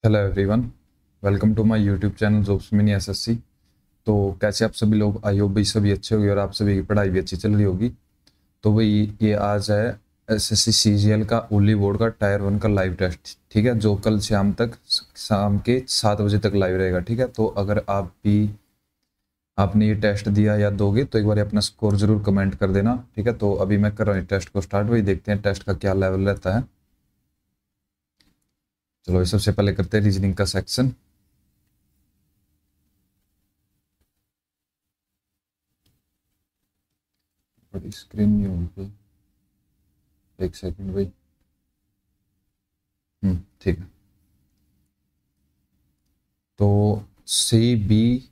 Hello everyone, welcome to my YouTube channel jobs mini SSC. तो कैसे आप सभी लोग, आई होप भाई सभी अच्छे होंगे और आप सभी की पढ़ाई भी अच्छी चल रही होगी। तो भाई ये आज है एसएससी सीजीएल का ओली बोर्ड का टायर 1 का लाइव टेस्ट। ठीक है, जो कल शाम तक, शाम के 7 बजे तक लाइव रहेगा। ठीक है, तो अगर आप भी आपने ये टेस्ट दिया या दोगे तो एक बार अपना स्कोर जरूर कमेंट कर देना। ठीक है, तो अभी मैं कर रहा हूँ टेस्ट को स्टार्ट। वही देखते हैं टेस्ट का क्या लेवल रहता है। चलो सबसे पहले करते हैं रीजनिंग का सेक्शन। बड़ी स्क्रीन नहीं होगी, एक सेकंड भाई। ठीक है। तो सी बी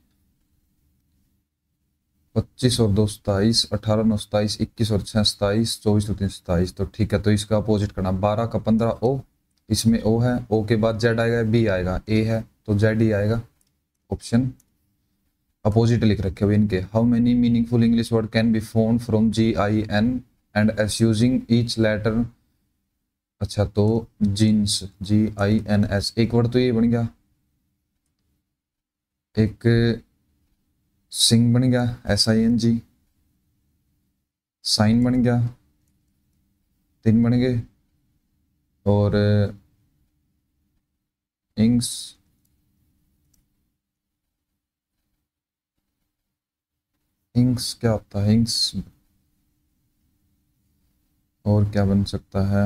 25 और 2 27, 18 9 27, 21 और 6 27, 24 और 3 27। तो ठीक है, तो इसका अपोजिट करना 12 का 15 ओ। इसमें ओ है, ओ के बाद जेड आएगा, बी आएगा, ए है तो जेड ही आएगा। ऑप्शन अपोजिट लिख रखे हुए इनके। How many meaningful English word can be formed from G I N and S using each letter. अच्छा, तो जीन्स, GINS, एक वर्ड तो ये बन गया। एक सिंग बन गया, SING। साइन बन गया, 3 बन गए। और इंग्स, इंग्स क्या होता है, इंग्स। और क्या बन सकता है,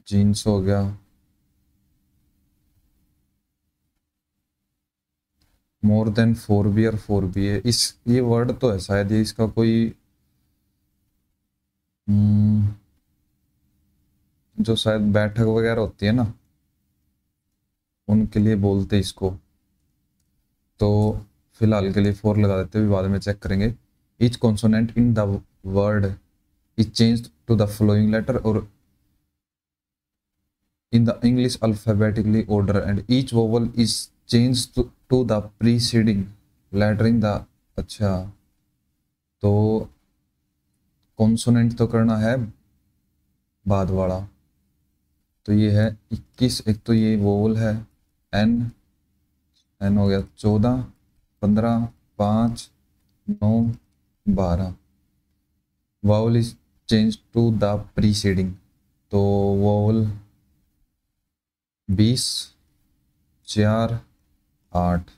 जीन्स हो गया। मोर देन 4B और 4B है इस, ये वर्ड तो है शायद ये इसका कोई हम्म, जो शायद बैठक वगैरह होती है ना, उनके लिए बोलते हैं इसको। तो फिलहाल के लिए 4 लगा देते हैं, बाद में चेक करेंगे। Each consonant in the word is change to the following letter और in the English alphabetically order and each vowel is changed to the preceding letter in the। अच्छा, तो कॉन्सोनेंट तो करना है बाद वाला। तो ये है 21, एक तो ये वोवल है एन, एन हो गया 14, 15, 5, 9, 12। Vowel is change to the preceding, तो वोवल 20, 4, 8।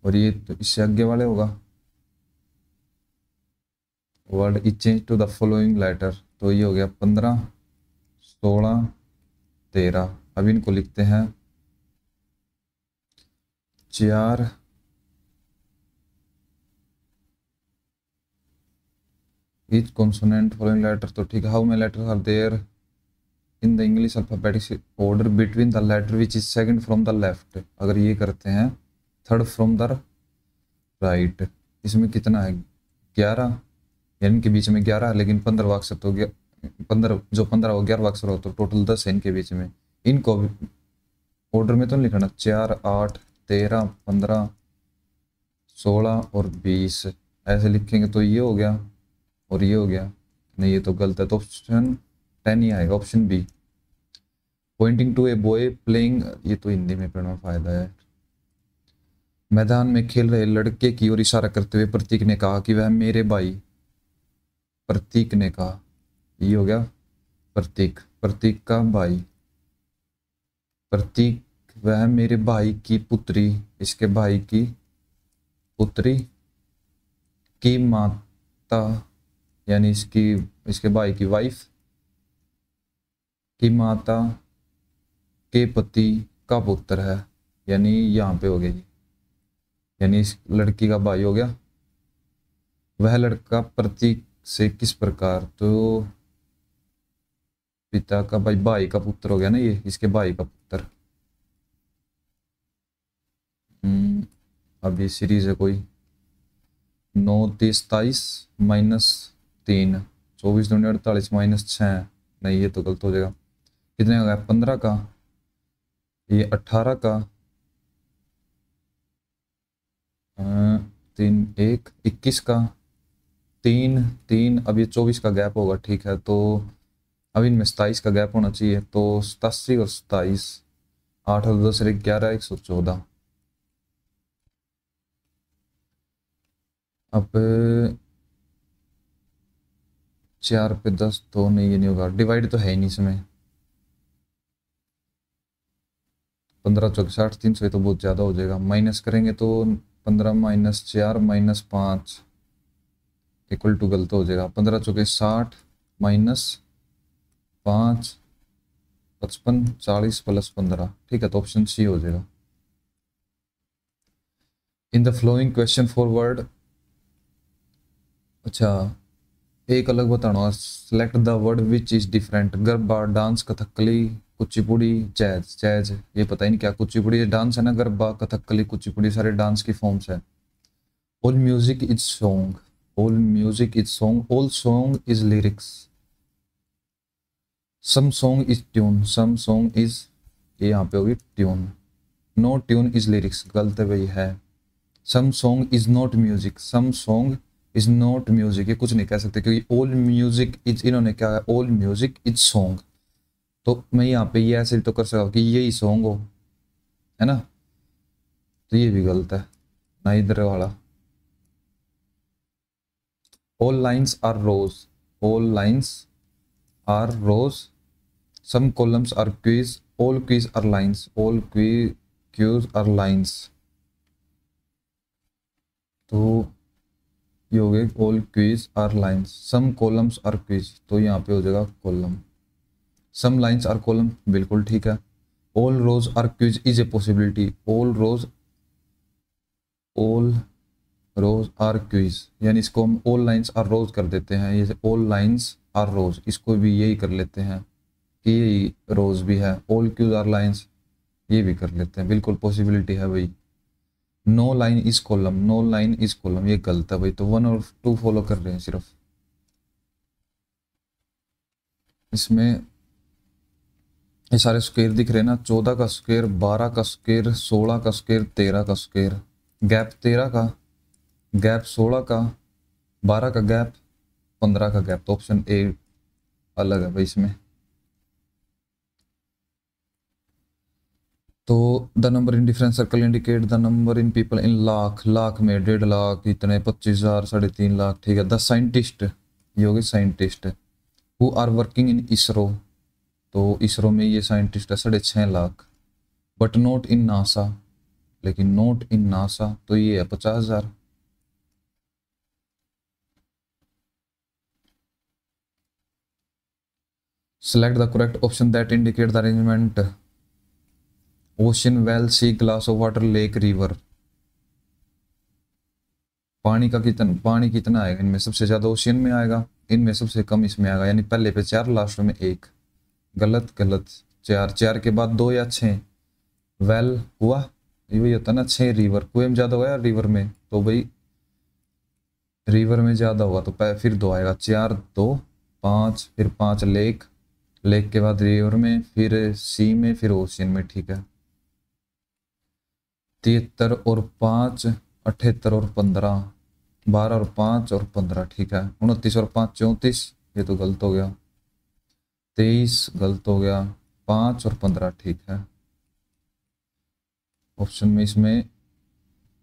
और ये तो इससे आगे वाले होगा word is change to the following letter. तो ये हो गया 15, 16, 13। अब इनको लिखते हैं 4, ईच कॉन्सोनेंट फॉलोइंग लेटर। तो ठीक है, how many letters are there in the English alphabetic order between the letter which is second from the left. अगर ये करते हैं थर्ड फ्रॉम द राइट, इसमें कितना है 11, यानी इनके बीच में 11 है, लेकिन 15 अक्षर तो 15, जो 15 हो 11 अक्षर हो तो टोटल 10 है इनके बीच में। इनको ऑर्डर में तो नहीं लिखना, 4, 8, 13, 15, 16 और 20 ऐसे लिखेंगे तो ये हो गया और ये हो गया। नहीं, ये तो गलत है, तो ऑप्शन 10 ही आएगा, option B. Pointing to a boy playing, ये तो हिंदी में पढ़ना फायदा है। मैदान में खेल रहे लड़के की ओर इशारा करते हुए प्रतीक ने कहा कि वह मेरे भाई। प्रतीक ने कहा, ये हो गया प्रतीक, प्रतीक का भाई। प्रतीक, वह मेरे भाई की पुत्री, इसके भाई की पुत्री की माता, यानी इसकी, इसके भाई की वाइफ की माता के पति का पुत्र है। यानी यहाँ पे हो गया जी, यानी इस लड़की का भाई हो गया। वह लड़का प्रतीक से किस प्रकार, तो पिता का भाई, भाई का पुत्र हो गया ना, ये इसके भाई का पुत्र। अब ये सीरीज है कोई। 9, 30, 27 -3, 24, 2, 48 -6। नहीं, ये तो गलत हो जाएगा। कितने हो गया, 15 का, ये 18 का, 3, 1, 21 का, 3, 3। अब ये 24 का गैप होगा, ठीक है। तो अब इनमें 27 का गैप होना चाहिए, तो 87 और 27, 8 और 10 11, 114। अब 4 पे 10 तो नहीं, ये नहीं होगा, डिवाइड तो है ही नहीं इसमें। 15 चौक 60, 300, ये तो बहुत ज़्यादा हो जाएगा। माइनस करेंगे तो 15 माइनस 4 माइनस 5 इक्वल टू गलत हो जाएगा। 15 चौके 60 माइनस 5 55, 40 प्लस 15, ठीक है, तो ऑप्शन सी हो जाएगा। In the flowing question forward, अच्छा एक अलग बताना, select the word which is different. Garba, dance, Kathakali, Kuchipudi, jazz. Jazz ये पता ही नहीं क्या, कुचिपुड़ी डांस है ना, गरबा, कथकली, कुचिपुड़ी सारे डांस की फॉर्म्स है। All music is song, all music is song, all song is lyrics. Some song is tune, some song is, ये यहाँ पे होगी tune. No tune is lyrics, गलत है भाई है। Some song is not music, some song is not music, ये कुछ नहीं कह सकते क्योंकि ऑल म्यूजिक इज, इन्होंने क्या है, ऑल म्यूजिक इज सॉन्ग। तो मैं यहाँ पे ये ऐसे तो कर सकता कि यही सॉन्ग हो, है ना, तो ये भी गलत है ना, इधर वाला। All lines are rows, all lines are rows, some columns are queues, all queues are lines, all queues are lines. तो ये हो गए all queues are lines, some columns are queues, तो यहाँ पे हो जाएगा column. Some lines are column, बिल्कुल ठीक है। All rows are queues is a possibility, all rows, all rows are queues, यानी इसको हम ऑल लाइन्स आर रोज कर देते हैं, ये ऑल लाइन्स आर रोज, इसको भी यही कर लेते हैं कि यही रोज भी है। ऑल क्यूज आर लाइन्स, ये भी कर लेते हैं, बिल्कुल पॉसिबिलिटी है भाई। No line is column, no line is column, ये गलत है भाई, तो 1 और 2 फॉलो कर रहे हैं सिर्फ। इसमें ये सारे स्क्वायर दिख रहे हैं ना, 14 का स्क्वायर, 12 का स्क्वायर, 16 का स्क्वायर, 13 का स्क्वायर, गैप 13 का, गैप 16 का, 12 का गैप, 15 का गैप, तो ऑप्शन ए अलग है भाई इसमें। तो the number in different circle indicate the number in people in lakh, lakh में 1.5 लाख, इतने 25,000, 3.5 लाख, ठीक है। द साइंटिस्ट, ये हो गए scientist, who are working in ISRO, तो इसरो में ये साइंटिस्ट है 6.5 lakh. But not in NASA, लेकिन नॉट इन नासा, तो ये है 50,000। Select the correct option that indicate the arrangement. Ocean, well, sea, glass of water, lake, river. पानी कितना आएगा इनमें, सबसे ज्यादा ओशियन में आएगा, इनमें सबसे कम इसमें आएगा, यानी पहले पे 4, लास्ट में 1। गलत गलत, 4, 4 के बाद 2 या 6। वेल हुआ, ये वही होता है ना, 6 रिवर, कुएं में ज्यादा हुआ या रिवर में, तो भाई रिवर में ज्यादा हुआ तो फिर 2 आएगा, 4 2 5, फिर 5 लेक, लेक के बाद रिवर में, फिर सी में, फिर ओशियन में, ठीक है। 73 और 5 78 और 15, 12 और 5 और 15, ठीक है। 29 और 5 34, ये तो गलत हो गया। 23 गलत हो गया, 5 और 15, ठीक है। ऑप्शन में इसमें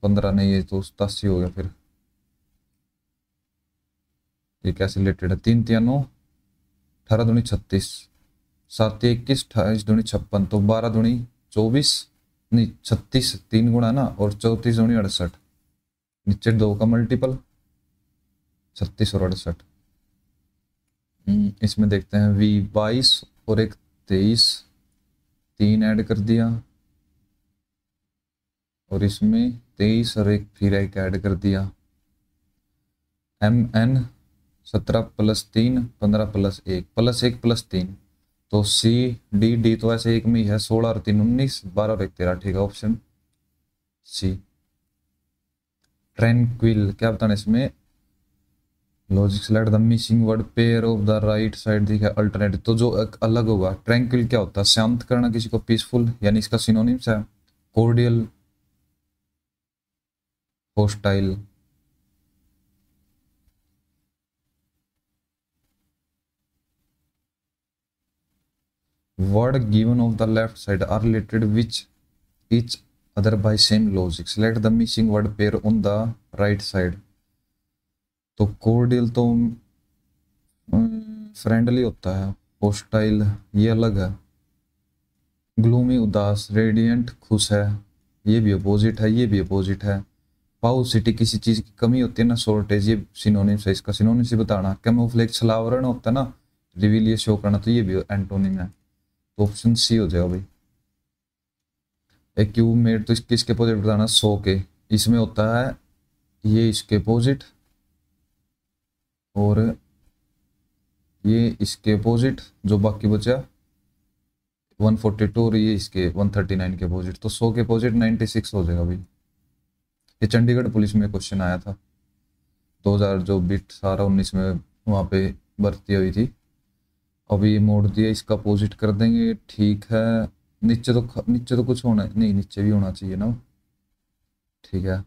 15 नहीं है, तो 87 हो गया फिर। ये कैसे रिलेटेड है, 3 3 9, 18 दूनी 36, 7 21, 28 दूनी 56, तो 12 दूनी 24, नहीं 36, 3 गुणा ना, और 34 दूनी 68, नीचे 2 का मल्टीपल, 36 और 68। इसमें देखते हैं वी 22 और एक 23, 3 ऐड कर दिया, और इसमें 23 और एक फिर एक ऐड कर दिया। M N 17 plus 3 15 plus 1 plus 1 plus 3, तो सी डी, डी तो ऐसे एक में ही है, 16 और 3 19, 12 और 1 13, ठीक है, ऑप्शन सी। ट्रैंक्विल क्या बताना इसमें, logic select the missing word, pair of the right side दिखा अल्टरनेटिव, तो जो एक अलग होगा। ट्रैंक्विल क्या होता है, शांत करना किसी को, पीसफुल, यानी इसका सिनोनिम्स है cordial, hostile. Word given of the left side are related which each other by same logic. Select the missing word pair on the right side. तो cordial तो फ्रेंडली होता है, hostile ये अलग है, gloomy उदास, radiant खुश है, ये भी अपोजिट है, ये भी अपोजिट है, पाउसिटी किसी चीज की कमी होती है ना, शॉर्टेज ये सिनोनिम्स है, इसका सिनोनिम्स ही बताना, कैमोफ्लेज छलावरण होता है ना, रिवील ये शो करना, तो ये भी एंटोनिम है, तो ऑप्शन सी हो जाएगा भाई। एक्यूमेट तो किसके अपोजिट बताना, सो के, इसमें होता है ये इसके अपोजिट और ये इसके अपोजिट, जो बाकी बचा 142 और ये इसके 139 के अपोजिट, तो 100 के अपोजिट 96 हो जाएगा भाई। ये चंडीगढ़ पुलिस में क्वेश्चन आया था 2000 जो बिट सारा 19 में वहाँ पे भर्ती हुई थी। अभी ये मोड़ दिया, इसका अपोजिट कर देंगे, ठीक है। नीचे तो कुछ होना नहीं, नीचे भी होना चाहिए ना, ठीक है।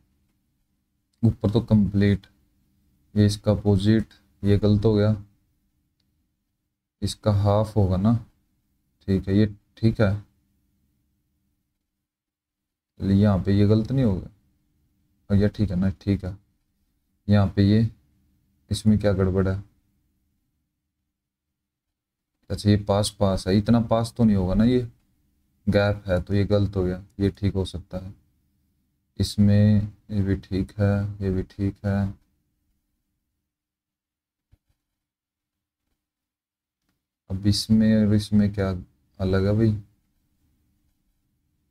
ऊपर तो कंप्लीट, ये इसका अपोजिट, ये गलत हो गया, इसका हाफ होगा ना, ठीक है, ये ठीक है, यहाँ पे ये गलत नहीं होगा, और ये ठीक है ना, ठीक है। यहाँ पे ये, इसमें क्या गड़बड़ है, अच्छा ये पास पास है, इतना पास तो नहीं होगा ना, ये गैप है, तो ये गलत हो गया, ये ठीक हो सकता है। इसमें ये भी ठीक है, ये भी ठीक है, अब इसमें और इसमें क्या अलग है भाई,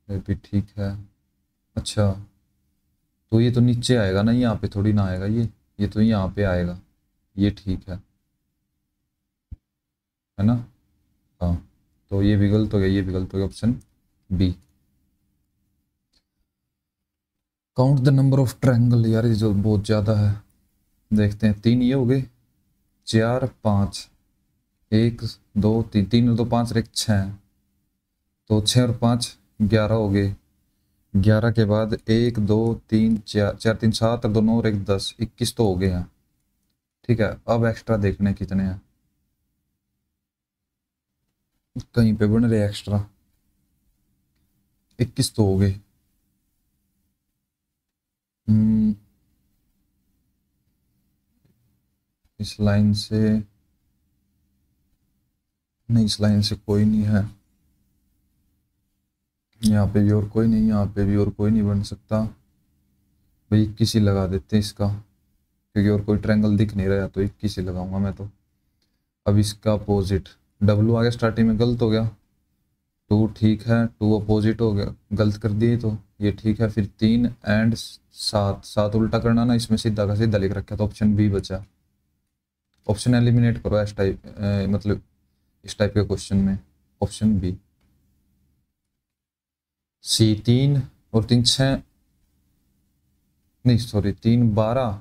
ये भी ठीक है। अच्छा तो ये तो नीचे आएगा ना, यहाँ पे थोड़ी ना आएगा, ये तो यहाँ पे आएगा, ये ठीक है ना, हाँ। तो ये भी गलत हो गया, ये भी गलत हो गया, option B. Count the number of triangle, यार ये जो बहुत ज़्यादा है, देखते हैं, 3 ये हो गए, 4 5, 1 2 3, 3 और 2 5 और 1 6, तो 6 और 5 11 हो गए, 11 के बाद 1 2 3 4, 4 3 7 और 2 9 और 1 10, 21 तो हो गए हैं, ठीक है। अब एक्स्ट्रा देखने कितने हैं, कहीं पे बन रहे एक्स्ट्रा, 21 तो हो गए। इस लाइन से नहीं, इस लाइन से कोई नहीं है, यहाँ पे भी और कोई नहीं, यहाँ पे भी और कोई नहीं बन सकता भाई, 21 ही लगा देते हैं इसका, क्योंकि और कोई ट्रायंगल दिख नहीं रहा, तो 21 ही लगाऊंगा मैं तो। अब इसका अपोजिट, डब्लू आ गया स्टार्टिंग में, गलत हो गया, 2 ठीक है, 2 अपोजिट हो गया, गलत कर दिए, तो ये ठीक है। फिर 3 एंड 7, 7 उल्टा करना ना, इसमें सीधा का सीधा लिख रखा, तो ऑप्शन बी बचा। ऑप्शन एलिमिनेट करो इस टाइप, मतलब इस टाइप के क्वेश्चन में, ऑप्शन बी। सी 3 और 3 6, नहीं सॉरी 3 12,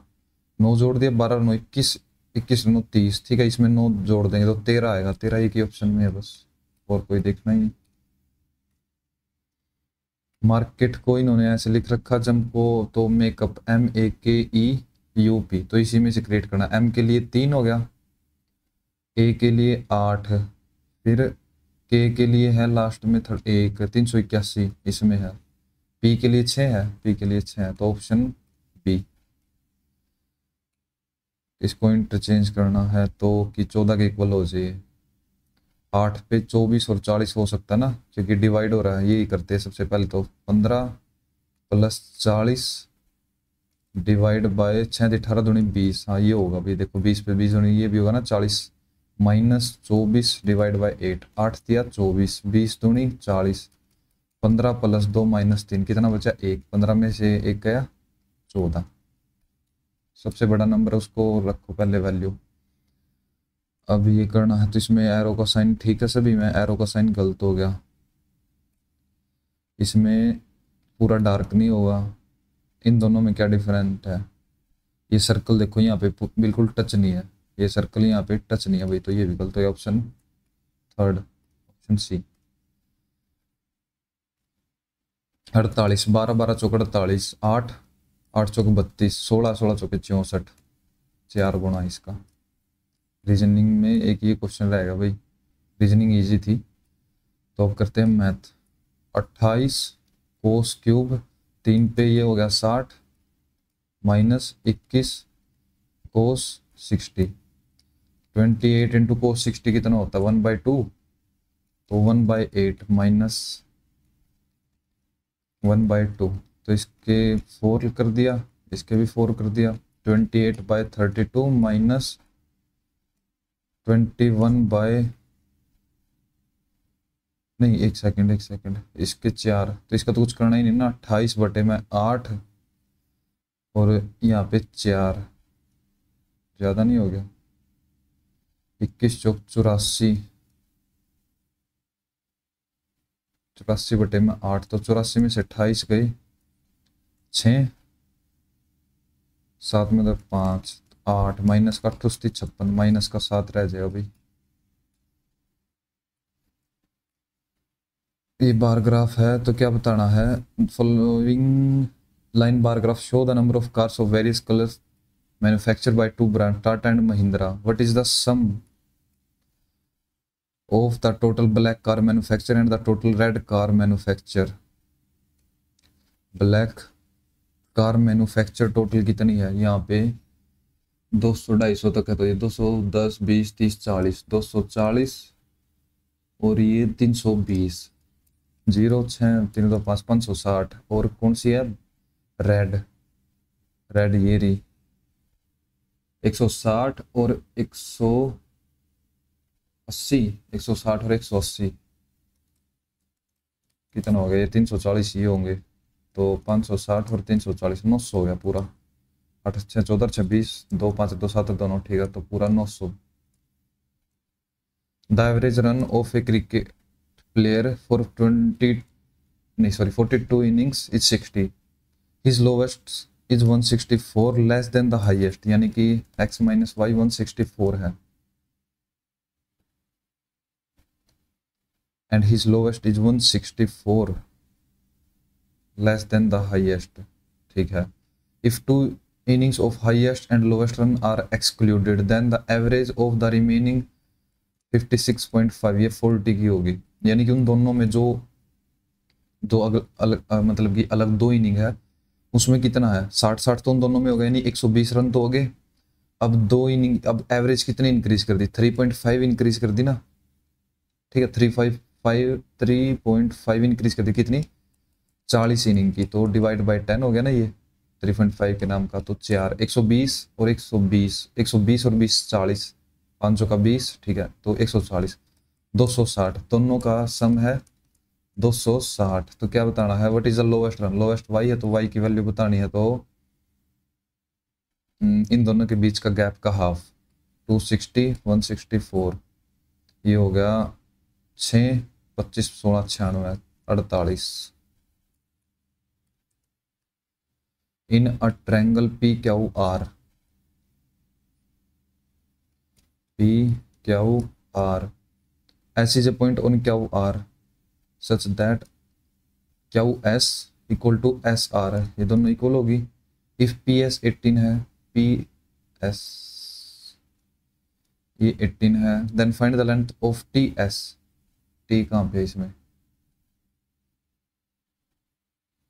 9 जोड़ दिया, 12 9 21, 21 9 30, ठीक है। इसमें 9 जोड़ देंगे तो 13 आएगा, 13 एक ही ऑप्शन में है बस, और कोई देखना ही नहीं। मार्केट को इन्होंने ऐसे लिख रखा जमको, तो मेकअप MAKEUP, तो इसी में से क्रिएट करना। M के लिए 3 हो गया, A के लिए 8, फिर K के लिए है लास्ट में 1 381 इसमें है, P के लिए 6 है, P के लिए 6 है, तो ऑप्शन बी। इसको इंटरचेंज करना है तो कि 14 के इक्वल हो जाए, 8 पे 24 और 40 हो सकता है ना, क्योंकि डिवाइड हो रहा है, यही करते हैं सबसे पहले, तो 15 प्लस 40 डिवाइड बाय 6 18 दूनी 20, हाँ ये होगा भाई, देखो 20 पे 20 दूनी ये भी होगा ना 40, माइनस 24 डिवाइड बाय 8, 8 दिया 24, 20 दूनी 40, 15 प्लस 2 माइनस 3, कितना बचा 1, 15 में से 1 गया 14, सबसे बड़ा नंबर है उसको रखो पहले वैल्यू। अब ये करना है तो इसमें एरो का साइन ठीक है, सभी में एरो का साइन गलत हो गया, इसमें पूरा डार्क नहीं होगा, इन दोनों में क्या डिफरेंट है, ये सर्कल देखो यहाँ पे बिल्कुल टच नहीं है, ये सर्कल यहाँ पे टच नहीं है भाई, तो ये भी गलत हो गया, ऑप्शन थर्ड, ऑप्शन सी। 48, 12 12 चौक 48, 8 8 चौक 32, 16 16 चौके 64, 4 गुणा इसका। रीजनिंग में एक ये क्वेश्चन रहेगा भाई, रीजनिंग इजी थी, तो अब करते हैं मैथ। 28 कोस क्यूब 3 पे ये हो गया 60 माइनस 21 कोस 60। 28 इंटू कोस 60 कितना होता है 1/2, तो 1/8 माइनस 1/2, तो इसके 4 कर दिया, इसके भी 4 कर दिया। 28/32 माइनस 21 नहीं, एक सेकंड, इसके 4, तो इसका तो कुछ करना ही नहीं ना। 28/8 और यहाँ पे 4, ज़्यादा नहीं हो गया? 21 चौक 84, 84/8, तो 84 में से 28 गई 6, 7 में तो 5, 8 माइनस का 58 56, माइनस का 7 रह जाएगा भाई। ये बार ग्राफ है तो क्या बताना है? Following line bar graph show the number of cars of various colours manufactured by two brand Tata and Mahindra. What is the sum of the total black car manufacture and the total red car manufacture? Black car manufacture total कितनी है यहाँ पे? 200 250 तक है, तो ये 210 20 30 40, 240 और ये 320, 0 6 3 2 5 560। और कौन सी है? रेड, रेड ये रही 160 और 180, 160 और 180 कितना हो गया? ये 340 ये होंगे, तो 560 और 340 900 हो गया पूरा। 8 6 14 26 2 5 2 7 दोनों ठीक है, तो पूरा 900। The average run of A cricket player for 42 innings is 60, his lowest is 164 less than the highest, यानी कि x माइनस वाई 164 है and his lowest is 164 less than the highest. ठीक है। If two innings of highest and lowest run are excluded then the average of the remaining 56.5, ये 40 की होगी, यानी कि उन दोनों में जो दो अलग मतलब कि अलग दो इनिंग है उसमें कितना है 60 तो उन दोनों में हो गया, यानी 120 रन तो हो गए। अब दो इनिंग, अब एवरेज कितनी इंक्रीज कर दी? 3.5 इंक्रीज कर दी ना। ठीक है, 3.5 इंक्रीज कर दी, कितनी? 40 इनिंग की, तो डिवाइड बाय 10 हो गया ना ये 3.5 के नाम का, तो 4 120 और 120, 120 और 20 40, 500 का 20, ठीक है, तो 140 260 दोनों का सम है 260। तो क्या बताना है? What is the lowest run? Lowest Y है, तो वाई की वैल्यू बतानी है, तो इन दोनों के बीच का गैप का हाफ 260 164, ये हो गया 6 25 16 96 48। In a triangle P Q R, P Q R S is a point on Q R such that Q S equal to S R है, ये दोनों इक्वल होगी। इफ पी एस 18 है, पी एस ये 18 है, then find the length of T S. T कहाँ पे है इसमें?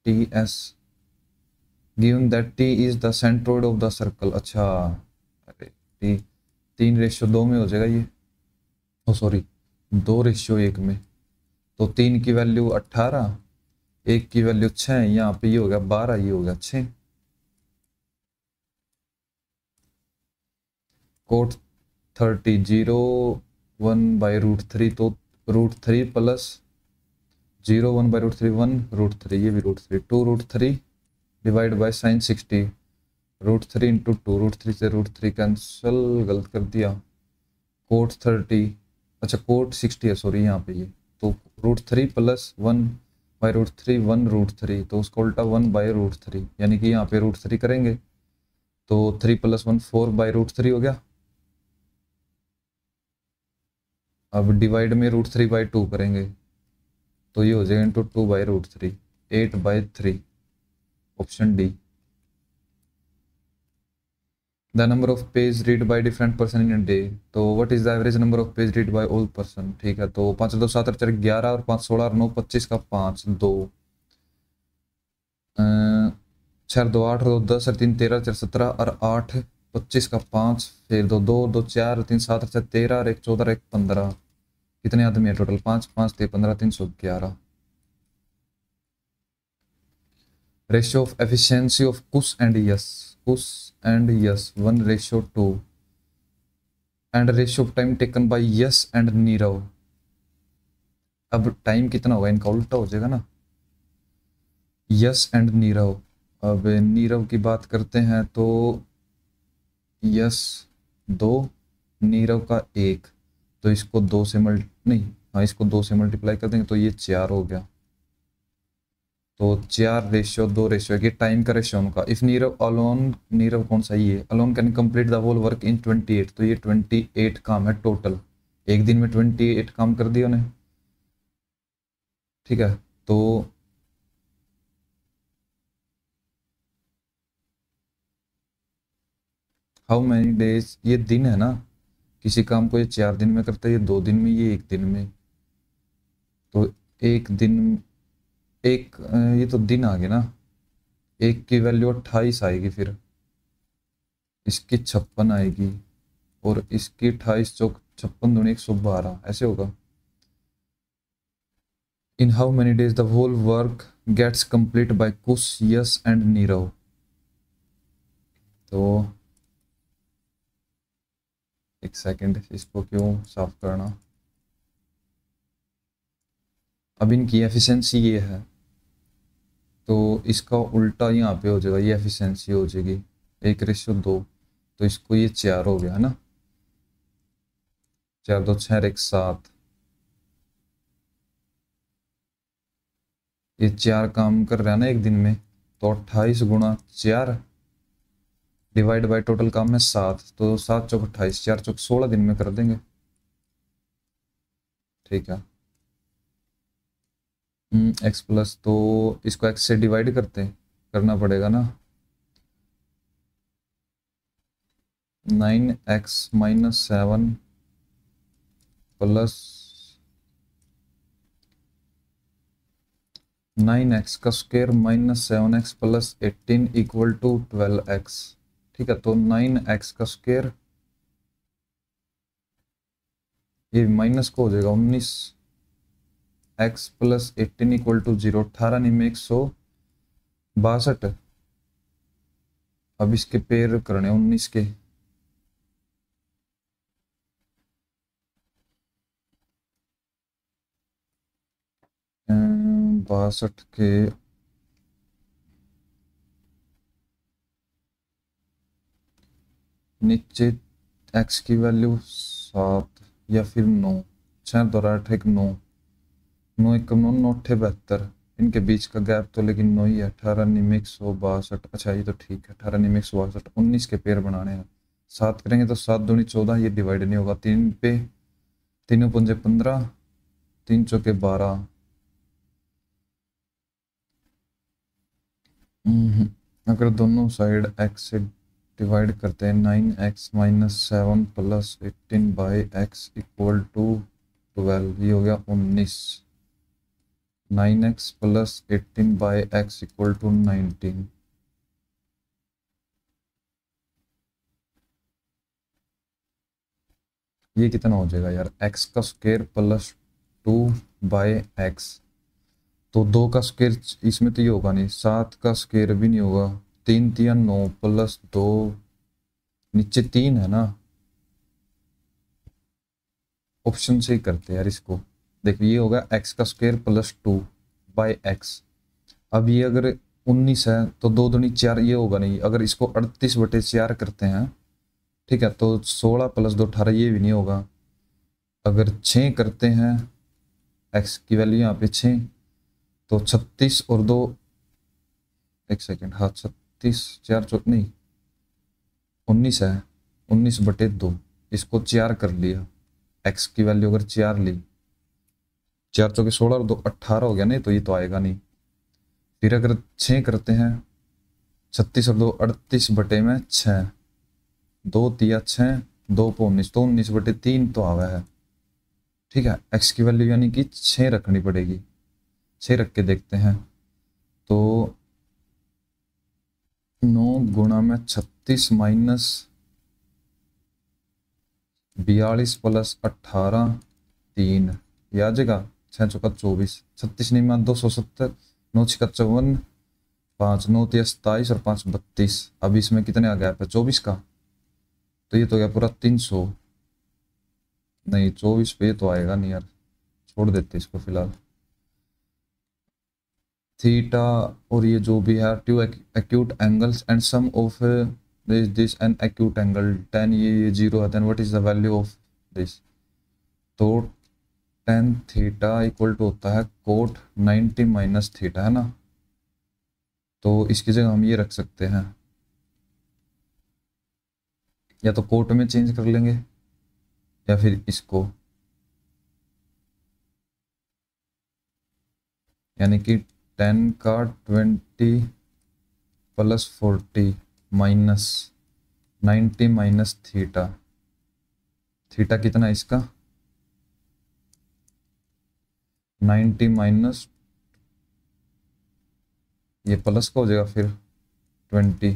T S given that T is the centroid of the circle. अच्छा, अरे टी 3:2 में हो जाएगा ये, ओ सॉरी 2:1 में, तो 3 की वैल्यू 18, 1 की वैल्यू 6, यहाँ पे ये हो गया 12, ये हो गया 6। कोट 30 0 1/√3, तो √3 प्लस 0 1/√3 1√3, ये भी √3, 2√3 डिवाइड बाय साइन 60, √3 इंटू 2, √3 से √3 कैंसिल, गलत कर दिया। कोट 30, अच्छा कोट 60 है सॉरी यहाँ पे ये, तो √3 प्लस 1/√3 1√3, तो उसका उल्टा 1/√3, यानी कि यहाँ पे √3 करेंगे तो 3 + 1 4/√3 हो गया। अब डिवाइड में √3/2 करेंगे तो ये हो जाएगा into 2/√3, 8/3, option D. The number of page read by different person in day, तो what is the average number of page read by all person. ठीक है, तो 5 2 7 4 11 और 5 16 और 9 25 का 5 2 4 2 8 2 10 और 3 13 4 17 और 8 25 का 5 फिर 2 2 2 4 3 7 4 13 और 1 14 और 1 15। कितने आदमी है total? 5 5 3 15 311। Ratio of efficiency of Kush and yes, Kush and yes 1:2 and ratio of time taken by yes and Nirav. अब टाइम कितना होगा, इनका उल्टा हो जाएगा ना, यस एंड नीरव। अब नीरव की बात करते हैं तो यस 2, नीरव का 1, तो इसको 2 से नहीं, हाँ इसको 2 से मल्टीप्लाई कर देंगे तो ये 4 हो गया। तो 4:2 ये टाइम का रेशियो उनका। इफ नीरव अलोन, नीरव कौन सा ये alone can complete the whole work in 28, तो ये 28 काम है टोटल, एक दिन में 28 काम कर दिया उन्हें। ठीक है, तो हाउ मैनी डेज, ये दिन है ना, किसी काम को ये 4 दिन में करता है, ये 2 दिन में, ये 1 दिन में, तो एक दिन एक ये तो दिन आ गया ना, एक की वैल्यू 28 आएगी, फिर इसकी 56 आएगी और इसकी 28 चौक 56 दूनी 112, ऐसे होगा। In how many days the whole work gets complete by Kush Yash and Nirav, तो एक सेकंड, इसको क्यों साफ करना। अब इनकी एफिशिएंसी ये है, तो इसका उल्टा यहाँ पे हो जाएगा, ये एफिशिएंसी हो जाएगी 1:2, तो इसको ये 4 हो गया है ना, 4 2 6 1 7, ये 4 काम कर रहा है ना एक दिन में, तो 28 गुणा 4 डिवाइड बाय टोटल काम है 7, तो 7 चौक 28, 4 चौक 16 दिन में कर देंगे। ठीक है, एक्स प्लस, तो इसको एक्स से डिवाइड करना पड़ेगा ना, 9x-7 प्लस 9x का square minus 7x plus 18 equal to 12x। ठीक है, तो 9x का स्क्वायर ये माइनस को हो जाएगा 19x प्लस 18 इक्वल टू 0, 18 में 162। अब इसके पेयर करने 19 के, बासठ के नीचे x की वैल्यू 7 या फिर 9, 6 2 8 1 9, 9 1 9 9 8 72, इनके बीच का गैप तो लेकिन 9 ही है। 18 में 162, अच्छा ये तो ठीक है, 18 में 162, 19 के पेयर बनाने हैं। 7 करेंगे तो 7 दूनी 14, ये डिवाइड नहीं होगा, 3 पे 3 पंजे 15, 3 चौके 12। अगर दोनों साइड x से डिवाइड करते हैं, 9x-7 plus 18 by x equal to 12, ये हो गया 19, 9x plus 18 by x equal to 19। ये कितना हो जाएगा यार, x का स्क्वायर प्लस 2 बाई एक्स, तो 2 का स्क्वायर इसमें तो ये होगा नहीं, 7 का स्क्वायर भी नहीं होगा, 3 3 9 प्लस 2, नीचे 3 है ना, ऑप्शन से ही करते हैं यार इसको। देखिए ये होगा x का स्क्वायर प्लस 2 बाई एक्स। अब ये अगर 19 है तो 2 दूनी 4, ये होगा नहीं, अगर इसको 38/4 करते हैं, ठीक है, तो 16 प्लस 2 18, ये भी नहीं होगा। अगर 6 करते हैं, x की वैल्यू यहाँ पे 6, तो 36 और 2, एक सेकेंड, हाँ 36 4 चौक नहीं 19 है, 19/2, इसको 4 कर लिया, x की वैल्यू अगर 4 ली, 4 चौके 16 और 2 18 हो गया, नहीं तो ये तो आएगा नहीं। फिर अगर 6 करते हैं, 36 और 2 38/6, दो तिया 6, 2 × 19 तो 19/3 तो आवा है। ठीक है, एक्स की वैल्यू यानी कि 6 रखनी पड़ेगी। 6 रख के देखते हैं तो 9 × 36 माइनस 42 प्लस 18 3 ये आ जाएगा। 6 × 4 = 24, 36 नहीं मान 270, 9 × 6 = 54, 5 9 × 27 और 5 × 32। अब इसमें कितने आ गया पे 24 का, तो ये तो गया पूरा 300। नहीं 24 पे तो आएगा नहीं यार, छोड़ देते इसको फिलहाल। थीटा और ये जो भी है, two acute angles and sum of this an acute angle 10, ये 0 है, then what is the value of this. तो tan थीटा इक्वल टू होता है कोट 90 माइनस थीटा, है ना। तो इसकी जगह हम ये रख सकते हैं, या तो कोट में चेंज कर लेंगे या फिर इसको, यानी कि 10 का 20 plus 40 minus 90 minus theta. Theta कितना है इसका 90 माइनस, ये प्लस का हो जाएगा फिर 20,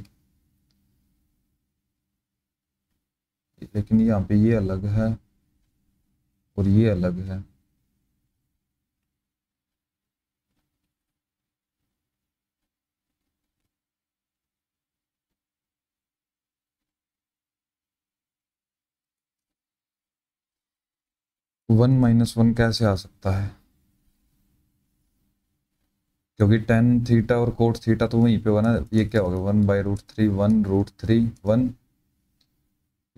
लेकिन यहाँ पे ये अलग है और ये अलग है। वन माइनस वन कैसे आ सकता है, क्योंकि टेन थीटा और कोट थीटा तो वहीं पे बना। ये क्या होगा 1/√3, 1√3 1,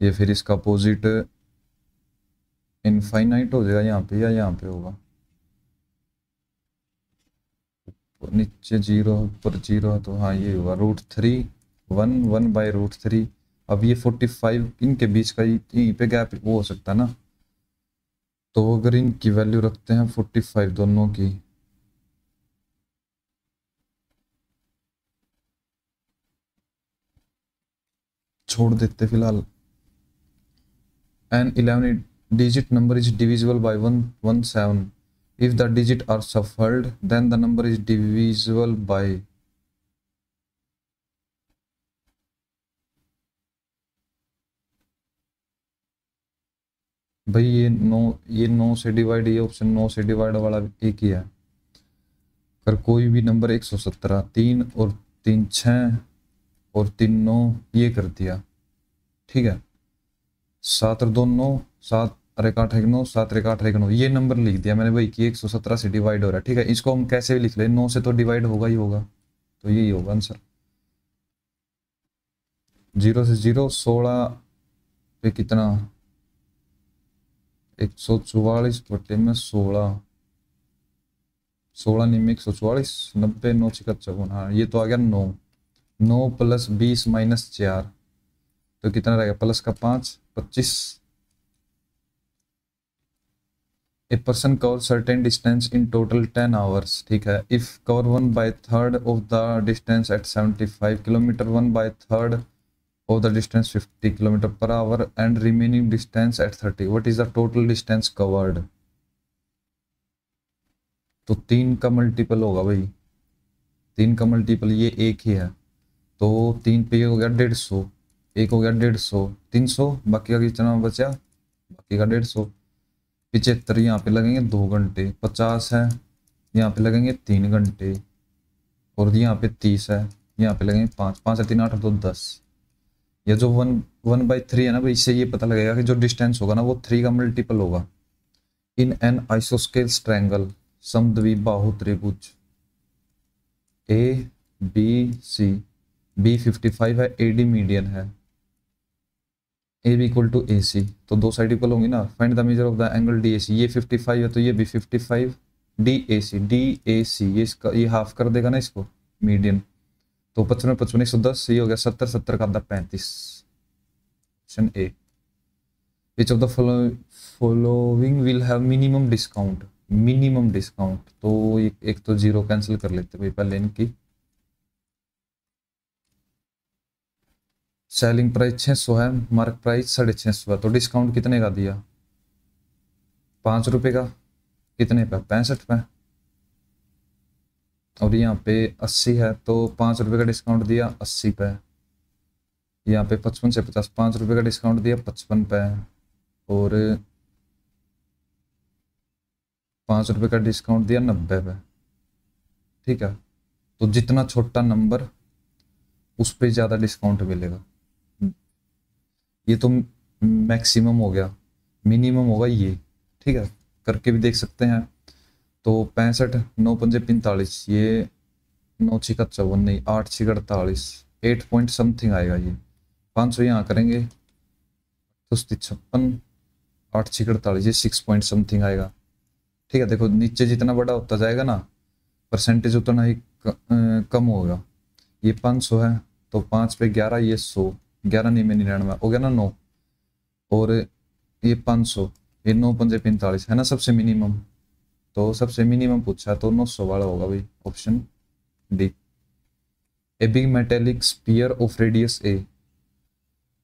ये फिर इसका अपोजिट इनफाइनाइट हो जाएगा यहाँ पे, या यहाँ पे होगा नीचे 0 ऊपर 0 है, तो हाँ ये होगा √3 1 1/√3। अब ये 45 इनके बीच का यहीं पे गैप वो हो सकता है ना। तो अगर इनकी वैल्यू रखते हैं 45 दोनों की, छोड़ देते फिलहाल। An 11 digit number is divisible by 117. If the digits are shuffled, then the number is divisible by भाई ये 9 से डिवाइड, ये ऑप्शन 9 से डिवाइड वाला एक ही है। अगर कोई भी नंबर 117, 3 और 3 6 और 3 9 ये कर दिया, ठीक है। 7 और 2 9, 7 और 1 8 1 9, 7 और 1 8 1 9, ये नंबर लिख दिया मैंने भाई कि 117 से डिवाइड हो रहा है। ठीक है, इसको हम कैसे भी लिख ले, 9 से तो डिवाइड होगा ही होगा, तो यही होगा आंसर। 0 से 0, 16 पे कितना 144/16, 16 नहीं में 144, 90 9 6 54, हाँ ये तो आ गया 9। 9 प्लस 20 माइनस 4, तो कितना रहेगा प्लस का 5 25। A person cover certain distance in total 10 hours, ठीक है। If cover 1/3 of the distance at 75 kilometre, 1/3 of the distance 50 km per hour and remaining distance at 30, what is the total distance covered। तो 3 का multiple होगा भाई, 3 का multiple ये एक ही है, तो 3 पे हो गया 150, एक हो गया 150, 300, बाकी का कितना बचा, बाकी का 150। 75 यहाँ पे लगेंगे 2 घंटे, 50 है यहाँ पे लगेंगे 3 घंटे, और यहाँ पे 30 है यहाँ पे लगेंगे 5, 5 से 3 8 तो 10। या जो 1/3 है ना भाई, इससे ये पता लगेगा कि जो डिस्टेंस होगा ना वो 3 का मल्टीपल होगा। इन एन आइसोस्केल्स ट्रायंगल समद्विबाहु त्रिभुज ए बी सी, बी 55 है, ए डी मीडियन है, A B equal to A C, तो दो साइड इक्वल होंगी ना। Find the measure of the angle D A C, ये 55 है तो ये भी 55, डी ए सी ये इसका ये हाफ कर देगा ना इसको मीडियन, तो 55 55 110, ये हो गया 70, 70 का 35। Option A. Which of the following will have minimum discount, minimum discount, तो एक तो 0 कैंसिल कर लेते भाई पहले इनकी। सेलिंग प्राइस 600 है, मार्क प्राइस 650 है, तो डिस्काउंट कितने का दिया? 5 रुपये का। कितने पे? 65 पे। और यहाँ पे 80 है, तो 5 रुपये का डिस्काउंट दिया 80 पे। यहाँ पे 55 से 50, 5 रुपये का डिस्काउंट दिया 55 पे। और 5 रुपये का डिस्काउंट दिया 90 पे। ठीक है, तो जितना छोटा नंबर उस पर ज़्यादा डिस्काउंट मिलेगा। ये तो मैक्सिमम हो गया, मिनिमम होगा ये। ठीक है, करके भी देख सकते हैं। तो 65, 9 पंजे 45, ये 9 छिका 54, नहीं 8 छिका 48, 8 पॉइंट समथिंग आएगा ये। 500 यहाँ करेंगे तो 56, 8 छिका 48, ये 6 पॉइंट समथिंग आएगा। ठीक है, देखो नीचे जितना बड़ा होता जाएगा ना परसेंटेज उतना ही कम होगा। ये 500 है, तो 5 पे 11, ये 100, 11 नहीं में 99 हो गया ना 9। और ये 500, ये 9 पंजे 45 है ना सबसे मिनिमम। तो सबसे मिनिमम पूछा तो 900 वाला होगा भाई, option D. A big metallic sphere of radius A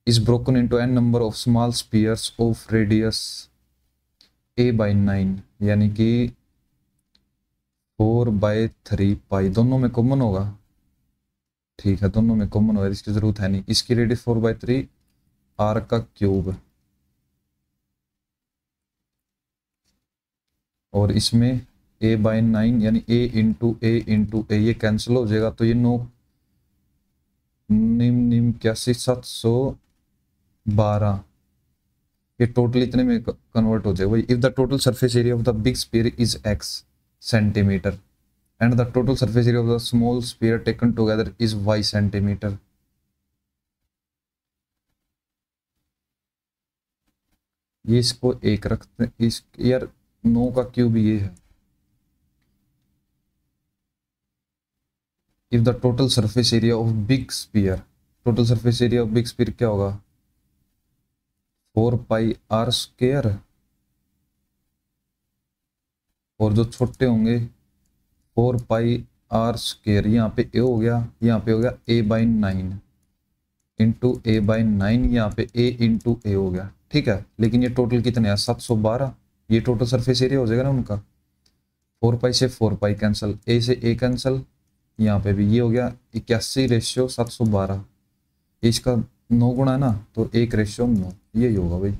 is broken into n number of small spheres of radius a/9, यानी कि 4/3 पाई। दोनों में कॉमन होगा। ठीक है, दोनों में कॉमन होगा, इसकी जरूरत है नहीं। इसकी रेडियस 4/3 r का क्यूब, और इसमें a/9 यानी a इंटू a ये कैंसिल हो जाएगा, तो ये 9 निम 81,712, ये टोटल इतने में कन्वर्ट हो जाएगा। If the total surface area of the big sphere is x centimetre and the total surface area of the small sphere taken together is y centimetre. ये इसको एक रखते हैं, इस यार 9 का क्यूब ये है। If the total surface area of big sphere, total surface area of big sphere क्या होगा? 4πr², और जो छोटे होंगे 4πr²। यहाँ पे a हो गया, यहाँ पे हो गया a/9 इंटू a/9, यहाँ पे a इंटू a हो गया। ठीक है, लेकिन ये टोटल कितने हैं? 712। ये टोटल सरफेस एरिया हो जाएगा ना उनका। 4π से 4π कैंसिल, a से a कैंसिल, यहाँ पे भी ये हो गया 81/712। इसका 9 गुणा है ना, तो 1/9, यही होगा भाई।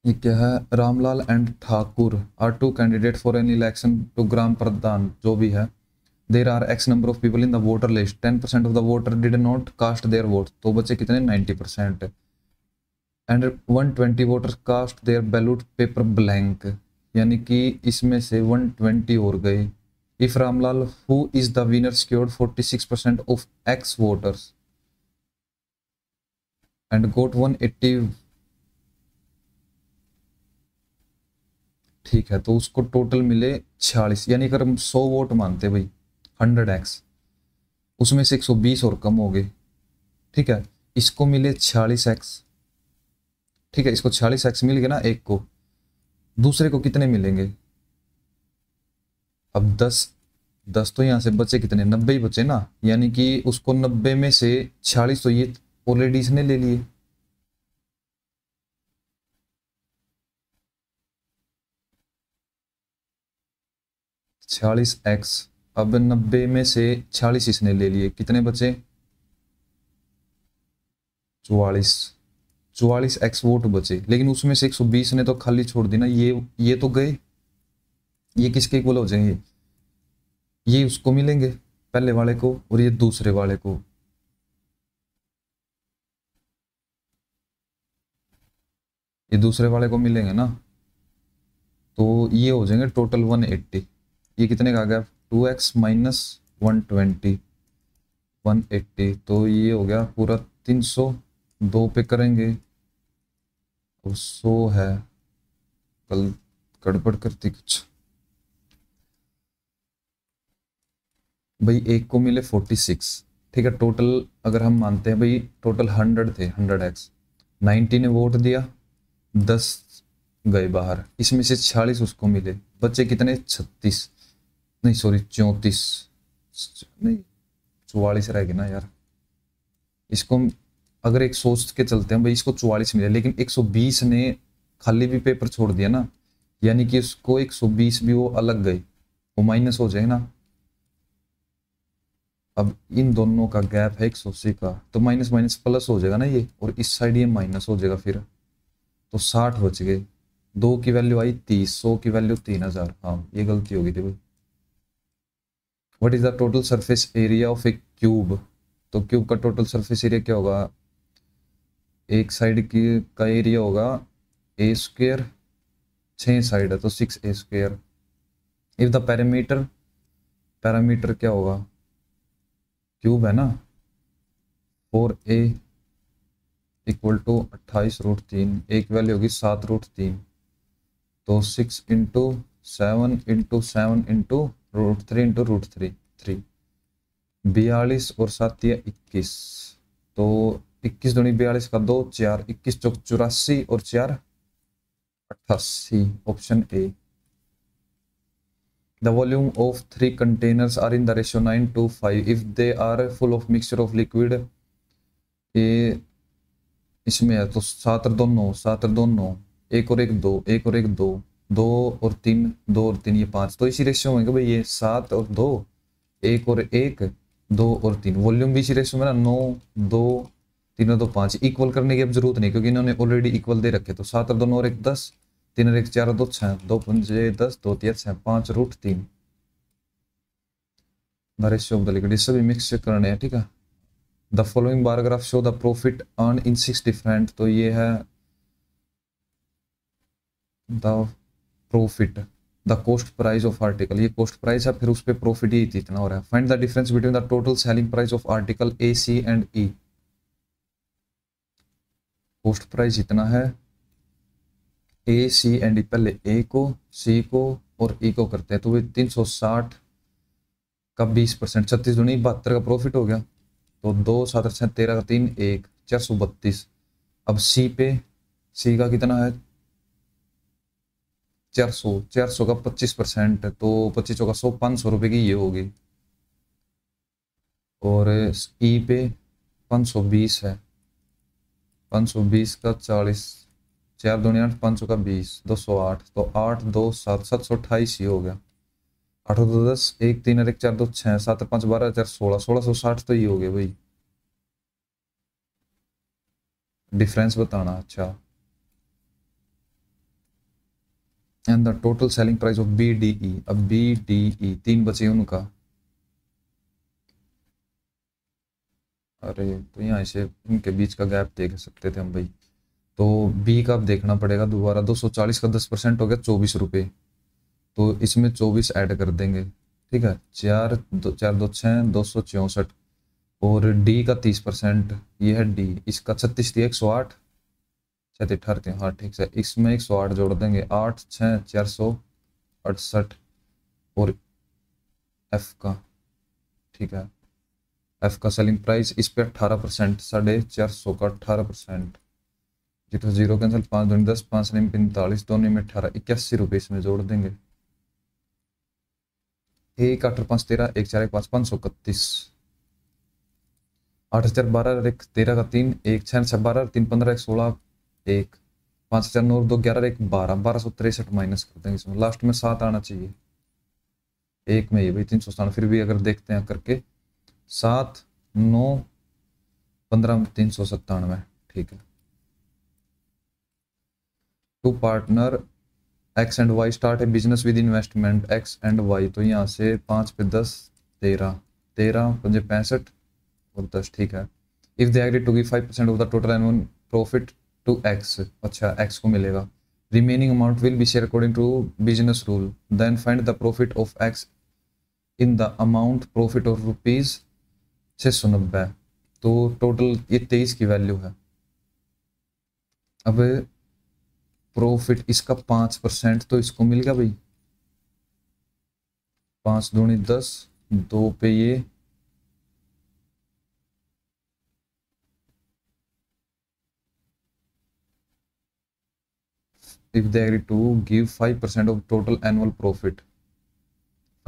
ये क्या है? Ramlal and Thakur are 2 candidate for an election to gram pradhan, जो भी है। There are x number of people in the voter list, 10% of the voter did not cast their vote, तो बचे कितने? 90%। And 120 voter cast their ballot paper blank, यानी कि इसमें से 120 और गए। If Ramlal who is the winner secured 46% of x voters and गोट 180। ठीक है, तो उसको टोटल मिले 46, यानी अगर हम 100 वोट मानते भाई 100x, उसमें से 120 और कम हो गए। ठीक है, इसको मिले 46x। ठीक है, इसको 46x मिल गया ना एक को, दूसरे को कितने मिलेंगे? अब 10 तो यहाँ से बचे कितने? 90 ही बचे ना, यानी कि उसको 90 में से 46 तो ये ऑलरेडी इसने ले लिए। छियालीस एक्स, अब 90 में से 46 इसने ले लिए, कितने बचे? 44x वोट बचे, लेकिन उसमें से 120 ने तो खाली छोड़ दी ना। ये तो गए, ये किसके इक्वल हो जाएंगे? ये उसको मिलेंगे पहले वाले को, और ये दूसरे वाले को। ये दूसरे वाले को मिलेंगे ना, तो ये हो जाएंगे टोटल 180। ये कितने का आ गया? 2x माइनस 120, 180, तो ये हो गया पूरा 300। 2 पे करेंगे और 100 है, कल गड़बड़ करती कुछ भाई। एक को मिले 46। ठीक है, टोटल अगर हम मानते हैं भाई टोटल 100 थे, 100x, 90 ने वोट दिया, 10 गए बाहर, इसमें से 46 उसको मिले, बच्चे कितने? 36, नहीं सॉरी 34, नहीं 44 रहेगी ना यार। इसको अगर एक सोच के चलते हैं भाई, इसको 44 मिले, लेकिन 120 ने खाली भी पेपर छोड़ दिया ना, यानी कि उसको 120 भी वो अलग गए, वो माइनस हो जाए ना। अब इन दोनों का गैप है 180 का, तो माइनस माइनस प्लस हो जाएगा ना ये, और इस साइड ये माइनस हो जाएगा फिर, तो 60 बच गए। 2 की वैल्यू आई 30, 100 की वैल्यू 3000। हाँ ये गलती हो गई थी भाई। What is the total surface area of A cube? तो क्यूब का टोटल सरफेस एरिया क्या होगा? एक साइड की का एरिया होगा ए स्क्वेयर, 6 साइड है तो 6a²। If the parameter, parameter क्या होगा? क्यूब है ना, 4a इक्वल टू 28√3, एक वैल्यू होगी 7√3, तो 6 × 7 × 7 × 7 × √3 3, 42 और 7 या 21, तो 21 दूनी 42 का 2 4, 21 चौक 84 और 4 88, option A. The volume of 3 containers are in the ratio 9:5 if they are full of mixture of liquid। ये इसमें है तो 7 और 2 9, 7 और 2 9, 1 और 1 2, 1 और 1 2, 2 और 3, 2 और 3 ये 5, तो इसी रेशियो में भाई ये 7 और 2, 1 और 1 2 और 3, वॉल्यूम भी इसी रेशियो में ना, 9 2 3 और 2 5। इक्वल करने की अब जरूरत नहीं क्योंकि इन्होंने ऑलरेडी इक्वल दे रखे, तो 7 और 2 9 और 1 10, 3 और 1 4 और 2 6, 2 5 10, 2 3 6, 5√3। The ratio of the liquid, सभी मिक्स करने हैं, ठीक है। The following bar show the profit earn in 6 different, तो ये है the profit, the cost price of article, ये कॉस्ट प्राइस है, फिर उस पर प्रॉफिट ये इतना हो रहा है। Find the difference between the total selling price of article A C and E. Cost price इतना है, ए सी एंड ई, पहले ए को सी को और ई को करते हैं, तो वे 360 का 20%, 36 दूनी 72 का प्रॉफिट हो गया, तो 2 7 6 13 का 3 1 432। अब सी पे, सी का कितना है 400, 400 का 25%, तो 25 का 100, 500 रुपये की ये होगी। और ई पे 520 है, 520 का 40, 4 दूनी 8, 500 का 20, 208, तो 8 2 7 728 ही हो गया। 8 2 10, 1 3 और 1 4 2 6 7 5 12 4 16, 1660 तो ये हो गया भाई। डिफरेंस बताना, अच्छा। And the total selling price of B D E, अब बी डी ई 3 बचे उनका। अरे तो यहाँ से इनके बीच का गैप देख सकते थे हम भाई, तो बी का अब देखना पड़ेगा दोबारा। 240 का 10% हो गया 24 रुपये, तो इसमें 24 ऐड कर देंगे, ठीक है। 4 2 4 2 6 264, और डी का 30%, ये है डी, इसका 36 थी 108, 18 हाँ ठीक है, इसमें 108 जोड़ देंगे, 8 6 468, और एफ का, ठीक है, एफ का सेलिंग प्राइस इस पे 18%, 450 का 18%, ये तो जीरो कैंसिल, 5 दूनी 10, 5 नहीं 45, दोनों में 18, 81 रुपये इसमें जोड़ देंगे। 1 8 5 13, 1 4 1 5, 531, 8 4 12, 1 13 का 3, 1 6 6 12, 3 15, 1 16, 1 5 4 9 2 11, 1 12, 1263 माइनस कर देंगे इसमें, लास्ट में 7 आना चाहिए। एक में ये भाई 397, फिर भी अगर देखते हैं करके, 7 9 15 397, ठीक है। Two partner X and Y start a business with investment X and Y, तो यहाँ से 5 पे 10 13, 13 5 65 और 10, ठीक है। If they agree to give 5% of the total annual profit to X, अच्छा एक्स को मिलेगा, remaining amount will be share according to business rule, then find the profit of X in the amount profit of ₹690, तो total ये 23 की value है। अब profit इसका 5%, तो इसको मिल गया भाई 5 दूनी 10, 2 पे ये, if they agree to give 5% of total annual profit,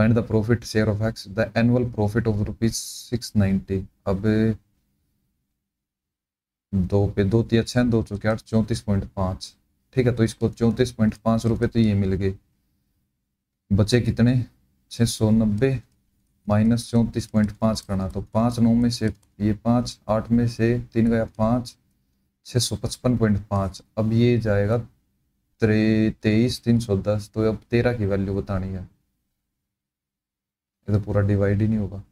find the profit share of x, the annual profit of ₹690। अब दो पे दो तिया छः, दो चौके आठ, 34.5। ठीक है, तो इसको 34.5 रुपये तो ये मिल गए। बचे कितने? 690 माइनस 34.5 करना, तो 5 9 में से ये 5, 8 में से 3 गया 5, 655.5। अब ये जाएगा 23,310। तो अब 13 की वैल्यू बतानी है। ये तो पूरा डिवाइड ही नहीं होगा।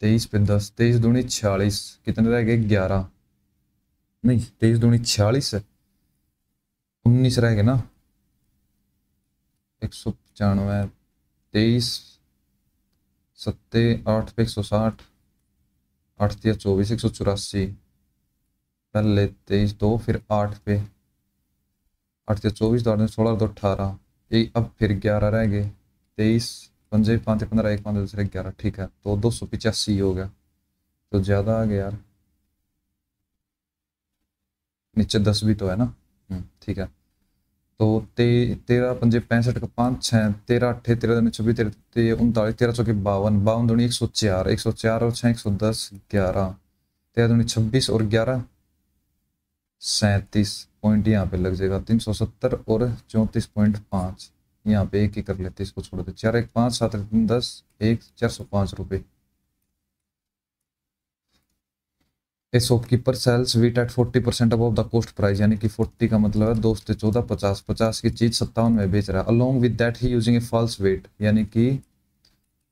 23 पे 10, 23 दूनी 46, कितने रह गए? 11 नहीं, 23 दूनी 46 है, 19 रह गए ना। 195, 23 सत्ते 8 पे 160, 8 तिया 24, 184। पहले 23 2, फिर 8 पे 8 तिया 24, 2 16, 2 18। ये अब फिर 11 रह गए। 23 पंजे 5 15, 1 5 दूसरे 11। ठीक है, तो 285 हो गया। तो ज़्यादा आ गया यार, नीचे 10 भी तो है ना। ठीक है, तो 13 पंजे 65 का 5 6, 13 अट्ठे 13 दूनी 26, 13 39, 13 चौके 52, 52 दूनी 104, 104 और 6 110, 11, 13 दूनी 26 और 11 37 पॉइंट यहाँ पे लग जाएगा। 370 और 34.5 यहाँ पे एक ही कर लेते, इसको छोड़ दे। 4 1 5 7 3 10 1 405 रुपये। A shopkeeper sells wheat at 40% above the cost price, यानी कि 40 का मतलब है 2 से 14 50, 50 की चीज 57 में बेच रहा है। Along with that he using a false weight, यानी कि